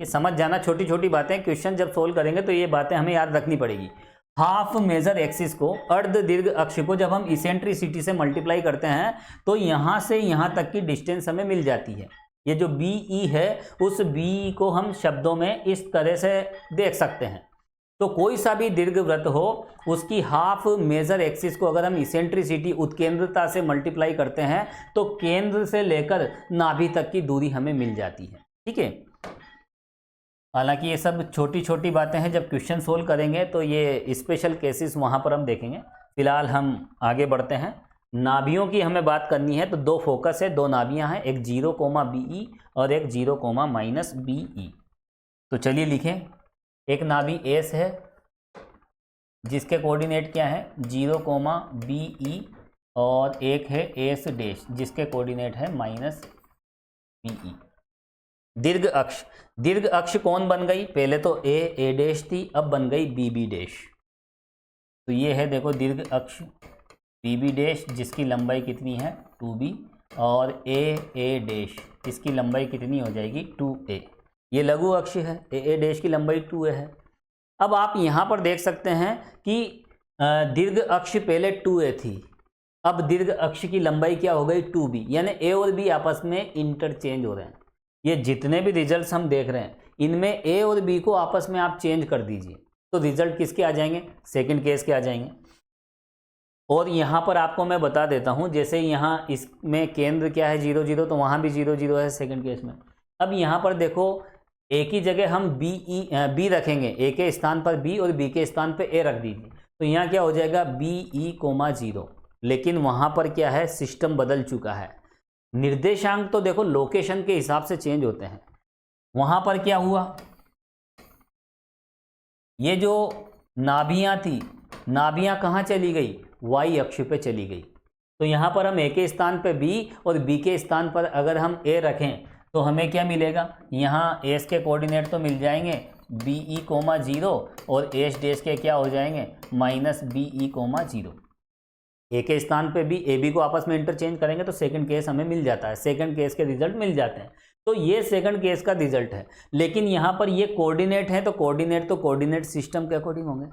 ये समझ जाना, छोटी छोटी बातें, क्वेश्चन जब सोल्व करेंगे तो ये बातें हमें याद रखनी पड़ेगी। हाफ मेजर एक्सिस को, अर्ध दीर्घ अक्ष को जब हम इसेंट्रिसिटी से मल्टीप्लाई करते हैं तो यहां से यहां तक की डिस्टेंस हमें मिल जाती है। ये जो BE है उस BE को हम शब्दों में इस तरह से देख सकते हैं। तो कोई सा भी दीर्घवृत्त हो उसकी हाफ मेजर एक्सिस को अगर हम इसेंट्रिसिटी उत्केंद्रता से मल्टीप्लाई करते हैं तो केंद्र से लेकर नाभि तक की दूरी हमें मिल जाती है। ठीक है, हालांकि ये सब छोटी छोटी बातें हैं, जब क्वेश्चन सोल्व करेंगे तो ये स्पेशल केसेस वहाँ पर हम देखेंगे। फिलहाल हम आगे बढ़ते हैं। नाभियों की हमें बात करनी है तो दो फोकस है, दो नाभियाँ हैं, एक 0,BE और एक 0,-BE। तो चलिए लिखें, एक नाभि S है जिसके कोऑर्डिनेट क्या है 0,BE और एक है S डैश जिसके कोऑर्डिनेट है -BE। दीर्घ अक्ष, दीर्घ अक्ष कौन बन गई, पहले तो A डैश थी, अब बन गई BB डैश। तो ये है देखो दीर्घ अक्ष BB डैश जिसकी लंबाई कितनी है 2b, और A डैश इसकी लंबाई कितनी हो जाएगी 2a। ये लघु अक्ष है, A डैश की लंबाई 2a है। अब आप यहाँ पर देख सकते हैं कि दीर्घ अक्ष पहले 2a थी, अब दीर्घ अक्ष की लंबाई क्या हो गई 2b, यानी A और B आपस में इंटरचेंज हो रहे हैं। ये जितने भी रिजल्ट्स हम देख रहे हैं इनमें A और B को आपस में आप चेंज कर दीजिए तो रिजल्ट किसके आ जाएंगे, सेकंड केस के आ जाएंगे। और यहाँ पर आपको मैं बता देता हूँ, जैसे यहाँ इसमें केंद्र क्या है 0 0, तो वहाँ भी 0 0 है सेकंड केस में। अब यहाँ पर देखो A की जगह हम B रखेंगे, A के स्थान पर B और B के स्थान पर A रख दीजिए, तो यहाँ क्या हो जाएगा BE, 0। लेकिन वहाँ पर क्या है, सिस्टम बदल चुका है। निर्देशांक तो देखो लोकेशन के हिसाब से चेंज होते हैं। वहां पर क्या हुआ, ये जो नाभियां थी, नाभियां कहाँ चली गई, Y अक्ष पे चली गई। तो यहां पर हम A के स्थान पे B और B के स्थान पर अगर हम A रखें तो हमें क्या मिलेगा, यहाँ S के कोऑर्डिनेट तो मिल जाएंगे BE, 0 और S डैश के क्या हो जाएंगे -BE, 0। A के स्थान पे भी AB को आपस में इंटरचेंज करेंगे तो सेकंड केस हमें मिल जाता है, सेकंड केस के रिजल्ट मिल जाते हैं। तो ये सेकंड केस का रिजल्ट है। लेकिन यहाँ पर ये कोऑर्डिनेट है तो कोऑर्डिनेट सिस्टम के अकॉर्डिंग होंगे।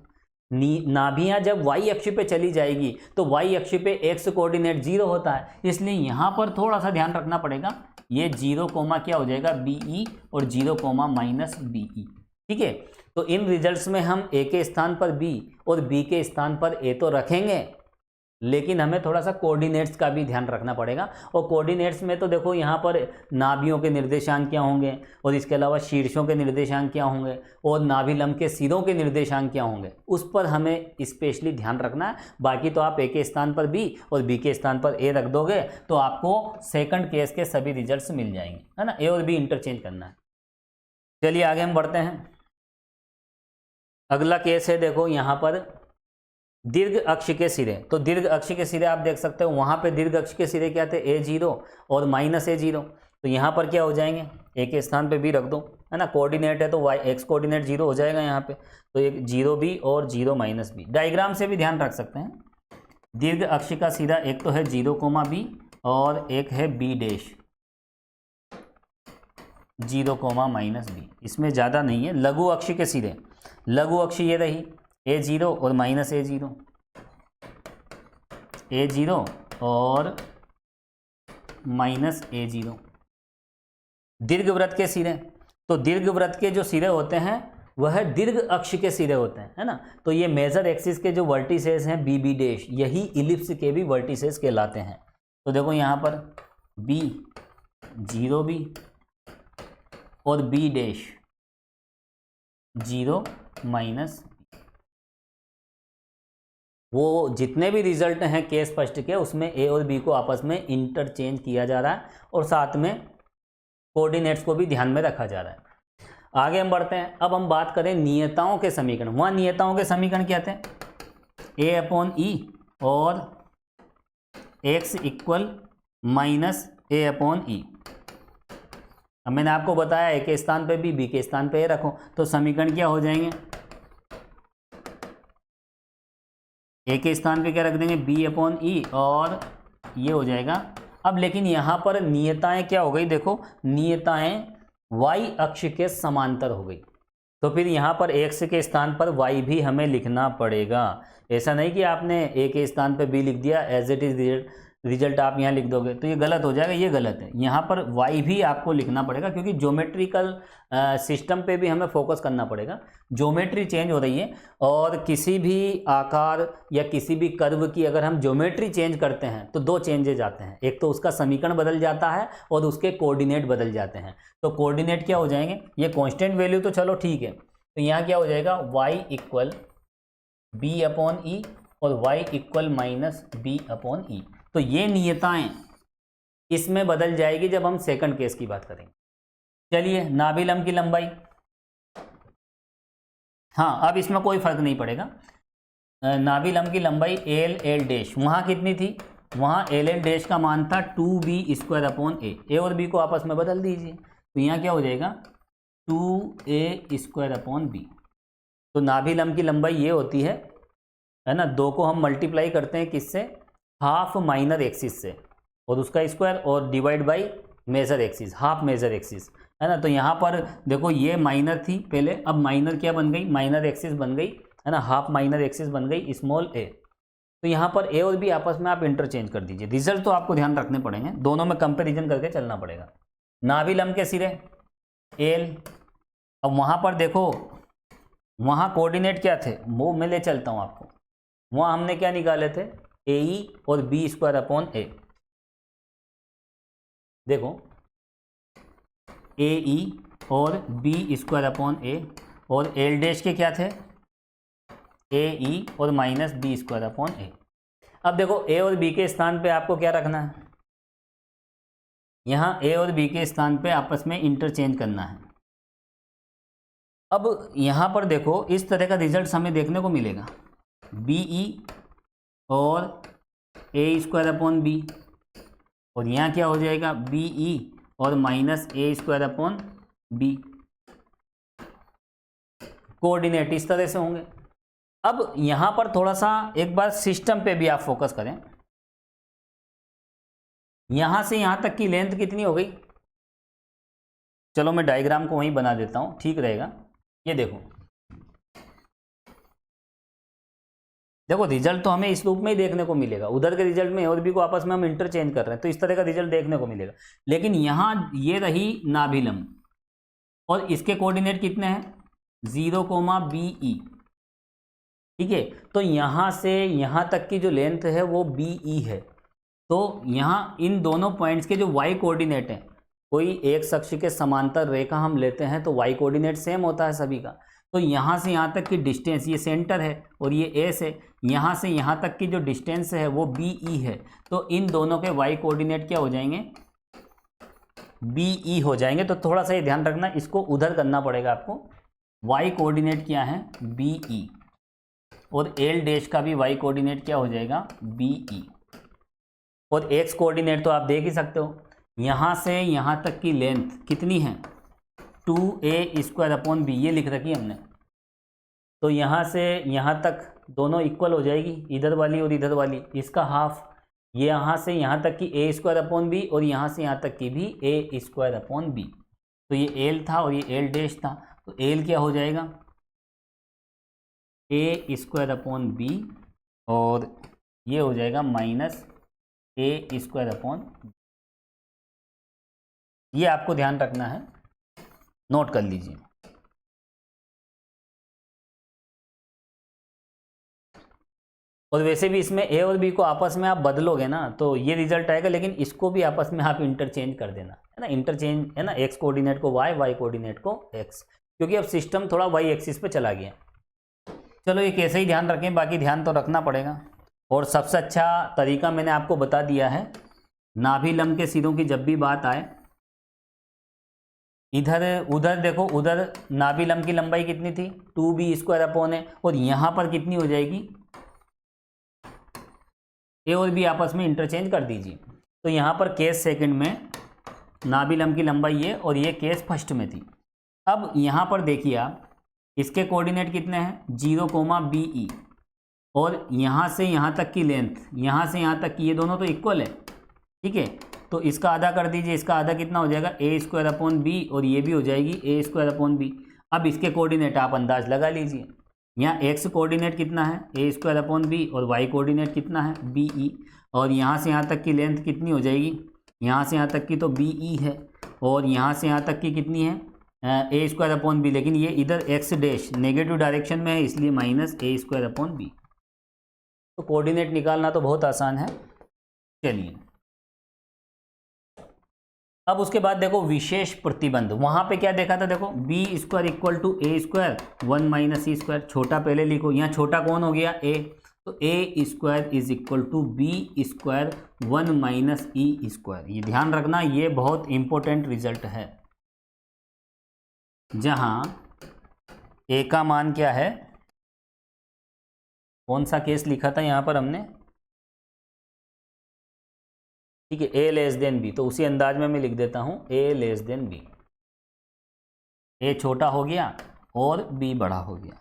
नाभियाँ जब Y अक्ष पे चली जाएगी तो Y अक्ष पे X कोऑर्डिनेट 0 होता है, इसलिए यहाँ पर थोड़ा सा ध्यान रखना पड़ेगा। ये 0, क्या हो जाएगा BE और 0, -BE। ठीक है, तो इन रिजल्ट्स में हम A के स्थान पर B और B के स्थान पर A तो रखेंगे, लेकिन हमें थोड़ा सा कोऑर्डिनेट्स का भी ध्यान रखना पड़ेगा। और कोऑर्डिनेट्स में तो देखो यहाँ पर नाभियों के निर्देशांक क्या होंगे, और इसके अलावा शीर्षों के निर्देशांक क्या होंगे, और नाभिलंब के सिरों के निर्देशांक क्या होंगे, उस पर हमें स्पेशली ध्यान रखना है। बाकी तो आप A के स्थान पर B और B के स्थान पर A रख दोगे तो आपको सेकंड केस के सभी रिजल्ट्स मिल जाएंगे, है ना। A और B इंटरचेंज करना है। चलिए आगे हम बढ़ते हैं। अगला केस है, देखो यहाँ पर दीर्घ अक्ष के सिरे। तो दीर्घ अक्ष के सिरे आप देख सकते हो, वहाँ पे दीर्घ अक्ष के सिरे क्या थे A0 और -A0। तो यहाँ पर क्या हो जाएंगे, A के स्थान पे B रख दो, है ना। कोऑर्डिनेट है तो X कोऑर्डिनेट 0 हो जाएगा यहाँ पे, तो एक 0B और 0-B। डायग्राम से भी ध्यान रख सकते हैं। दीर्घ अक्ष का सिरा एक तो है 0,B और एक है B डैश 0,-B। इसमें ज़्यादा नहीं है। लघु अक्ष के सिरे, लघु अक्ष ये रही A0 और -A0, A0 और -A0। दीर्घवृत्त के सिरे, तो दीर्घवृत्त के जो सिरे होते हैं वह दीर्घ अक्ष के सिरे होते हैं, है ना। तो ये मेजर एक्सिस के जो वर्टिसेस हैं BB डैश, यही इलिप्स के भी वर्टिसेस कहलाते हैं। तो देखो यहाँ पर B, 0B और B डैश 0-, वो जितने भी रिजल्ट हैं केस फर्स्ट के, उसमें A और B को आपस में इंटरचेंज किया जा रहा है और साथ में कोऑर्डिनेट्स को भी ध्यान में रखा जा रहा है। आगे हम बढ़ते हैं। अब हम बात करें नियताओं के समीकरण। वहाँ नियताओं के समीकरण क्या थे, ए अपॉन ई और x इक्वल माइनस ए अपॉन ई। अब मैंने आपको बताया ए के स्थान पे बी के स्थान पे ए रखो, तो समीकरण क्या हो जाएंगे, ए के स्थान पे क्या रख देंगे, बी अपॉन ई और ये हो जाएगा। अब लेकिन यहाँ पर नियताएं क्या हो गई, देखो नियताएं y अक्ष के समांतर हो गई, तो फिर यहाँ पर x के स्थान पर y भी हमें लिखना पड़ेगा। ऐसा नहीं कि आपने a के स्थान पर b लिख दिया, एज इट इज रिजल्ट आप यहाँ लिख दोगे तो ये गलत हो जाएगा, ये गलत है। यहाँ पर y भी आपको लिखना पड़ेगा, क्योंकि ज्योमेट्रिकल सिस्टम पे भी हमें फोकस करना पड़ेगा। ज्योमेट्री चेंज हो रही है, और किसी भी आकार या किसी भी कर्व की अगर हम ज्योमेट्री चेंज करते हैं तो दो चेंजेज आते हैं, एक तो उसका समीकरण बदल जाता है और उसके कोऑर्डिनेट बदल जाते हैं। तो कोऑर्डिनेट क्या हो जाएंगे, ये कांस्टेंट वैल्यू तो चलो ठीक है, तो यहाँ क्या हो जाएगा, y equal B upon E और y equal minus B upon E. तो ये नियताएं इसमें बदल जाएगी जब हम सेकंड केस की बात करेंगे। चलिए नाभिलंब की लंबाई, हाँ अब इसमें कोई फर्क नहीं पड़ेगा। नाभिलंब की लंबाई एल डैश वहाँ कितनी थी, वहाँ एल डैश का मान था 2b स्क्वायर अपॉन ए और बी को आपस में बदल दीजिए, तो यहाँ क्या हो जाएगा 2a स्क्वायर अपॉन बी। तो नाभिलंब की लंबाई ये होती है ना, दो को हम मल्टीप्लाई करते हैं किससे, हाफ माइनर एक्सिस से, और उसका स्क्वायर और divide by major axis, half major axis, है ना। तो यहाँ पर देखो ये माइनर थी पहले, अब माइनर क्या बन गई, माइनर एक्सिस बन गई, है ना, हाफ माइनर एक्सिस बन गई स्मॉल ए। तो यहाँ पर ए और बी आपस में आप इंटरचेंज कर दीजिए। रिजल्ट तो आपको ध्यान रखने पड़ेंगे, दोनों में कंपेरिजन करके चलना पड़ेगा। नाभिलंब के सिरे एल, अब वहाँ पर देखो वहाँ कोऑर्डिनेट क्या थे, वो मैं ले चलता हूँ आपको। वहाँ हमने क्या निकाले थे, ए ई और बी स्क्वायर अपॉन ए। देखो ए ई और बी स्क्वायर अपॉन ए, और एल डैश के क्या थे, ए ई और माइनस बी स्क्वायर अपॉन ए। अब देखो ए और बी के स्थान पे आपको क्या रखना है, यहाँ ए और बी के स्थान पे आपस में इंटरचेंज करना है। अब यहाँ पर देखो इस तरह का रिजल्ट हमें देखने को मिलेगा, बी ई और ए स्क्वायर अपॉन बी, और यहाँ क्या हो जाएगा बी ई और माइनस ए स्क्वायर अपॉन बी। कोऑर्डिनेट इस तरह से होंगे। अब यहाँ पर थोड़ा सा एक बार सिस्टम पे भी आप फोकस करें, यहाँ से यहाँ तक की लेंथ कितनी हो गई, चलो मैं डायग्राम को वहीं बना देता हूँ, ठीक रहेगा। ये देखो देखो रिजल्ट तो हमें इस रूप में ही देखने को मिलेगा, उधर के रिजल्ट में और भी को आपस में हम इंटरचेंज कर रहे हैं तो इस तरह का रिजल्ट देखने को मिलेगा। लेकिन यहाँ ये रही नाभिलंब और इसके कोऑर्डिनेट कितने हैं 0,BE, ठीक है। तो यहाँ से यहाँ तक की जो लेंथ है वो BE है। तो यहाँ इन दोनों पॉइंट्स के जो y कोऑर्डिनेट हैं, कोई एक अक्ष के समांतर रेखा हम लेते हैं तो y कोऑर्डिनेट सेम होता है सभी का। तो यहाँ से यहाँ तक की डिस्टेंस, ये सेंटर है और ये S है, यहाँ से यहाँ तक की जो डिस्टेंस है वो BE है। तो इन दोनों के y कोऑर्डिनेट क्या हो जाएंगे, BE हो जाएंगे। तो थोड़ा सा ये ध्यान रखना, इसको उधर करना पड़ेगा आपको। y कोऑर्डिनेट क्या है BE, और L डैश का भी y कोऑर्डिनेट क्या हो जाएगा BE, और x कोऑर्डिनेट तो आप देख ही सकते हो। यहाँ से यहाँ तक की लेंथ कितनी है 2a स्क्वायर अपॉन बी, ये लिख रखी हमने। तो यहाँ से यहाँ तक दोनों इक्वल हो जाएगी, इधर वाली और इधर वाली, इसका हाफ। ये यहाँ से यहाँ तक की a स्क्वायर अपॉन बी और यहाँ से यहाँ तक की भी a स्क्वायर अपॉन बी। तो ये l था और ये l डैश था, तो l क्या हो जाएगा a स्क्वायर अपॉन बी, और ये हो जाएगा माइनस a स्क्वायर अपॉन, ये आपको ध्यान रखना है, नोट कर लीजिए। और वैसे भी इसमें a और b को आपस में आप बदलोगे ना तो ये रिजल्ट आएगा, लेकिन इसको भी आपस में आप इंटरचेंज कर देना, है ना। इंटरचेंज है ना, x कोऑर्डिनेट को y, y कोऑर्डिनेट को x, क्योंकि अब सिस्टम थोड़ा y एक्सिस पे चला गया। चलो ये कैसे ही ध्यान रखें, बाकी ध्यान तो रखना पड़ेगा। और सबसे अच्छा तरीका मैंने आपको बता दिया है, नाभिलंब के सिरों की जब भी बात आए, इधर उधर देखो, उधर नाभिलंब की लंबाई कितनी थी 2b स्क्वायर अपॉन है, और यहाँ पर कितनी हो जाएगी ए और बी आपस में इंटरचेंज कर दीजिए। तो यहाँ पर केस सेकंड में नाभी लंब की लंबाई ये और ये केस फर्स्ट में थी। अब यहाँ पर देखिए आप, इसके कोऑर्डिनेट कितने हैं 0,BE और यहाँ से यहाँ तक की लेंथ, यहाँ से यहाँ तक की, ये दोनों तो इक्वल है, ठीक है। तो इसका आधा कर दीजिए, इसका आधा कितना हो जाएगा a²/b और ये भी हो जाएगी a²/b। अब इसके कोऑर्डिनेट आप अंदाज लगा लीजिए, यहाँ x कोऑर्डिनेट कितना है a²/b और y कोऑर्डिनेट कितना है BE और यहाँ से यहाँ तक की लेंथ कितनी हो जाएगी, यहाँ से यहाँ तक की तो BE है और यहाँ से यहाँ तक की कितनी है a²/b, लेकिन ये इधर x डैश नेगेटिव डायरेक्शन में है इसलिए -a²/b। तो कोऑर्डिनेट निकालना तो बहुत आसान है। चलिए अब उसके बाद देखो विशेष प्रतिबंध, वहां पे क्या देखा था, देखो b² = a², 1 - e², छोटा पहले लिखो, यहाँ छोटा कौन हो गया a, तो a² = b², 1 - e²। ये ध्यान रखना, ये बहुत इंपॉर्टेंट रिजल्ट है। जहां a का मान क्या है, कौन सा केस लिखा था यहाँ पर हमने, ठीक है, a b, तो उसी अंदाज में मैं लिख देता हूँ a<b। a छोटा हो गया और b बड़ा हो गया।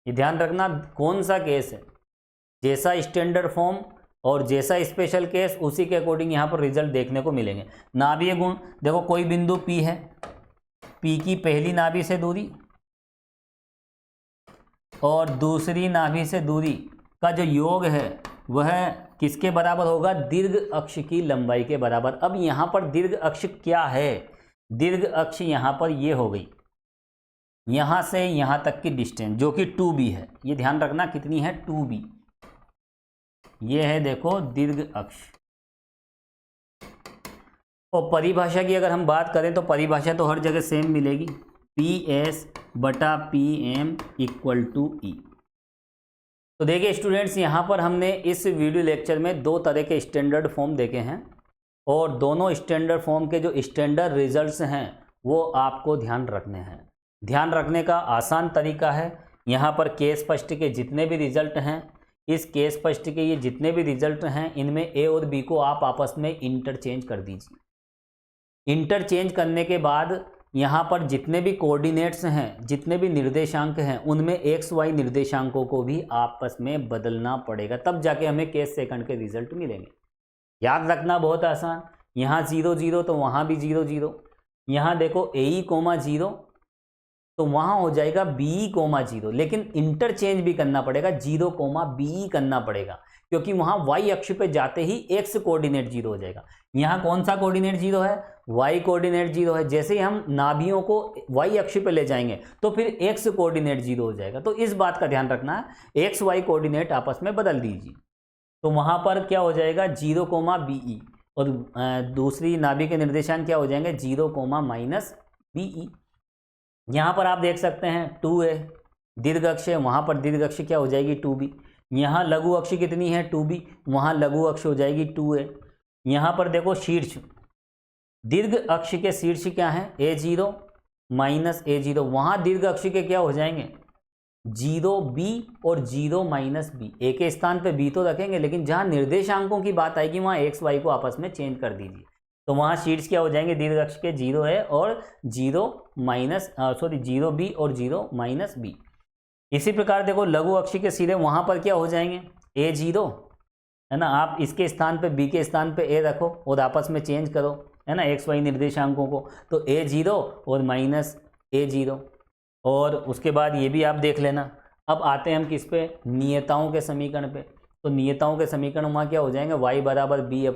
ये ध्यान रखना कौन सा केस है, जैसा स्टैंडर्ड फॉर्म और जैसा स्पेशल केस उसी के अकॉर्डिंग यहाँ पर रिजल्ट देखने को मिलेंगे। नाभीय गुण देखो, कोई बिंदु P है, P की पहली नाभि से दूरी और दूसरी नाभि से दूरी का जो योग है वह किसके बराबर होगा, दीर्घ अक्ष की लंबाई के बराबर। अब यहाँ पर दीर्घ अक्ष क्या है, दीर्घ अक्ष यहाँ पर ये हो गई, यहाँ से यहाँ तक की डिस्टेंस जो कि 2b है। ये ध्यान रखना कितनी है 2b, ये है देखो दीर्घ अक्ष। और परिभाषा की अगर हम बात करें तो परिभाषा तो हर जगह सेम मिलेगी, PS/PM = E। तो देखिए स्टूडेंट्स, यहाँ पर हमने इस वीडियो लेक्चर में दो तरह के स्टैंडर्ड फॉर्म देखे हैं और दोनों स्टैंडर्ड फॉर्म के जो स्टैंडर्ड रिजल्ट्स हैं वो आपको ध्यान रखने हैं। ध्यान रखने का आसान तरीका है, यहाँ पर केस फर्स्ट के जितने भी रिजल्ट हैं, इस केस फर्स्ट के ये जितने भी रिजल्ट हैं, इनमें ए और बी को आप आपस में इंटरचेंज कर दीजिए। इंटरचेंज करने के बाद यहाँ पर जितने भी कोऑर्डिनेट्स हैं, जितने भी निर्देशांक हैं, उनमें एक्स वाई निर्देशांकों को भी आपस में बदलना पड़ेगा, तब जाके हमें केस सेकंड के रिजल्ट मिलेंगे। याद रखना बहुत आसान, यहाँ 0 0 तो वहाँ भी 0 0, यहाँ देखो AE, 0 तो वहाँ हो जाएगा BE, 0, लेकिन इंटरचेंज भी करना पड़ेगा, 0, BE करना पड़ेगा, क्योंकि वहाँ y अक्ष पे जाते ही x कोऑर्डिनेट 0 हो जाएगा। यहाँ कौन सा कोऑर्डिनेट 0 है, y कोऑर्डिनेट 0 है। जैसे ही हम नाभियों को y अक्ष पे ले जाएंगे तो फिर x कोऑर्डिनेट 0 हो जाएगा। तो इस बात का ध्यान रखना है, x y कोऑर्डिनेट आपस में बदल दीजिए, तो वहाँ पर क्या हो जाएगा 0, BE और दूसरी नाभि के निर्देशांक क्या हो जाएंगे 0, BE। यहाँ पर आप देख सकते हैं 2a दीर्घ अक्ष है, वहाँ पर दीर्घ अक्ष क्या हो जाएगी 2b। यहाँ लघु अक्ष कितनी है 2b, वहाँ लघु अक्ष हो जाएगी 2a। यहाँ पर देखो शीर्ष, दीर्घ अक्ष के शीर्ष क्या है A0 A0, वहाँ दीर्घ अक्ष के क्या हो जाएंगे 0b और 0 b। a के स्थान पे b तो रखेंगे, लेकिन जहाँ निर्देशांकों की बात आएगी वहाँ x y को आपस में चेंज कर दीजिए। तो वहाँ शीर्ष क्या हो जाएंगे दीर्घ अक्ष के 0 है और 0b और 0 b। इसी प्रकार देखो लघु अक्ष के सीधे वहाँ पर क्या हो जाएंगे A0 है ना, आप इसके स्थान पे b के स्थान पे a रखो और आपस में चेंज करो है ना x y निर्देशांकों को, तो A0 और -A0। और उसके बाद ये भी आप देख लेना। अब आते हैं हम किस पे, नियताओं के समीकरण पे। तो नियताओं के समीकरण वहाँ क्या हो जाएंगे y बराबर b/e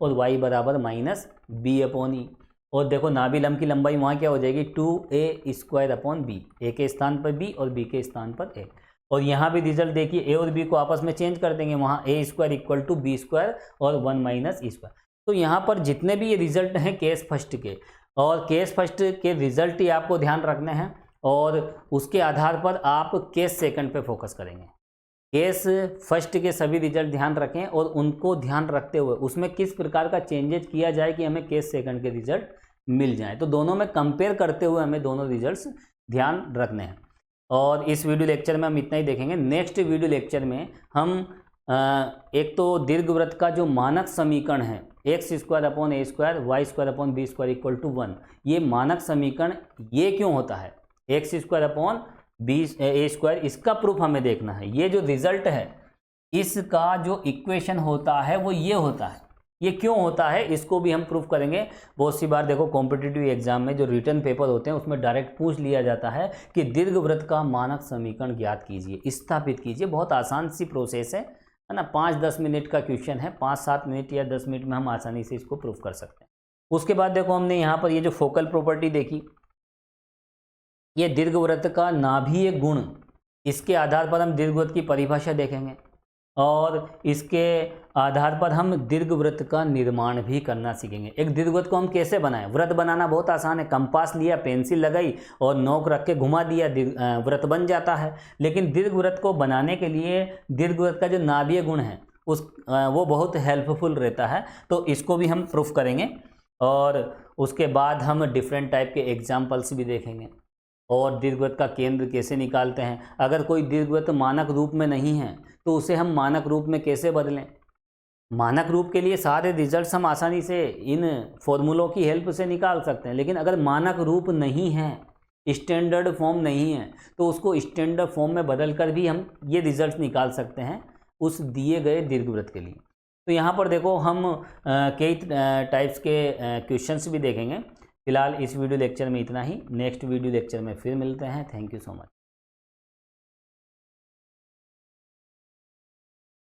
और y बराबर -b/e। और देखो नाभि लंब की लंबाई वहाँ क्या हो जाएगी 2a² a के स्थान पर b और b के स्थान पर a। और यहाँ भी रिजल्ट देखिए a और b को आपस में चेंज कर देंगे, वहाँ a² = b² और 1 - e²। तो यहाँ पर जितने भी ये रिजल्ट हैं केस फर्स्ट के, और केस फर्स्ट के रिजल्ट ही आपको ध्यान रखने हैं और उसके आधार पर आप केस सेकंड पे फोकस करेंगे। केस फर्स्ट के सभी रिजल्ट ध्यान रखें और उनको ध्यान रखते हुए उसमें किस प्रकार का चेंजेस किया जाए कि हमें केस सेकंड के रिजल्ट मिल जाए। तो दोनों में कंपेयर करते हुए हमें दोनों रिजल्ट्स ध्यान रखने हैं। और इस वीडियो लेक्चर में हम इतना ही देखेंगे। नेक्स्ट वीडियो लेक्चर में हम एक तो दीर्घवृत्त का जो मानक समीकरण है x² y² b² equal to 1, ये मानक समीकरण ये क्यों होता है x² a², इसका प्रूफ हमें देखना है। ये जो रिजल्ट है इसका जो इक्वेशन होता है वो ये होता है। ये क्यों होता है इसको भी हम प्रूफ करेंगे। बहुत सी बार देखो कॉम्पिटिटिव एग्जाम में जो रिटन पेपर होते हैं उसमें डायरेक्ट पूछ लिया जाता है कि दीर्घवृत्त का मानक समीकरण ज्ञात कीजिए, स्थापित कीजिए। बहुत आसान सी प्रोसेस है ना, 5-10 मिनट का क्वेश्चन है, 5-7 मिनट या 10 मिनट में हम आसानी से इसको प्रूफ कर सकते हैं। उसके बाद देखो हमने यहाँ पर ये जो फोकल प्रॉपर्टी देखी, ये दीर्घवृत्त का नाभीय गुण, इसके आधार पर हम दीर्घवृत्त की परिभाषा देखेंगे और इसके आधार पर हम दीर्घवृत्त का निर्माण भी करना सीखेंगे। एक दीर्घवृत्त को हम कैसे बनाएं, वृत्त बनाना बहुत आसान है, कंपास लिया, पेंसिल लगाई और नोक रख के घुमा दिया, वृत्त बन जाता है। लेकिन दीर्घवृत्त को बनाने के लिए दीर्घवृत्त का जो नाभीय गुण है वो बहुत हेल्पफुल रहता है, तो इसको भी हम प्रूफ करेंगे। और उसके बाद हम डिफरेंट टाइप के एग्जाम्पल्स भी देखेंगे और दीर्घवृत्त का केंद्र कैसे निकालते हैं। अगर कोई दीर्घवृत्त मानक रूप में नहीं है तो उसे हम मानक रूप में कैसे बदलें। मानक रूप के लिए सारे रिजल्ट्स हम आसानी से इन फॉर्मूलों की हेल्प से निकाल सकते हैं, लेकिन अगर मानक रूप नहीं है, स्टैंडर्ड फॉर्म नहीं है, तो उसको स्टैंडर्ड फॉर्म में बदल कर भी हम ये रिजल्ट्स निकाल सकते हैं उस दिए गए दीर्घवृत्त के लिए। तो यहाँ पर देखो हम कई टाइप्स के क्वेश्चंस भी देखेंगे। फिलहाल इस वीडियो लेक्चर में इतना ही, नेक्स्ट वीडियो लेक्चर में फिर मिलते हैं। Thank you so much.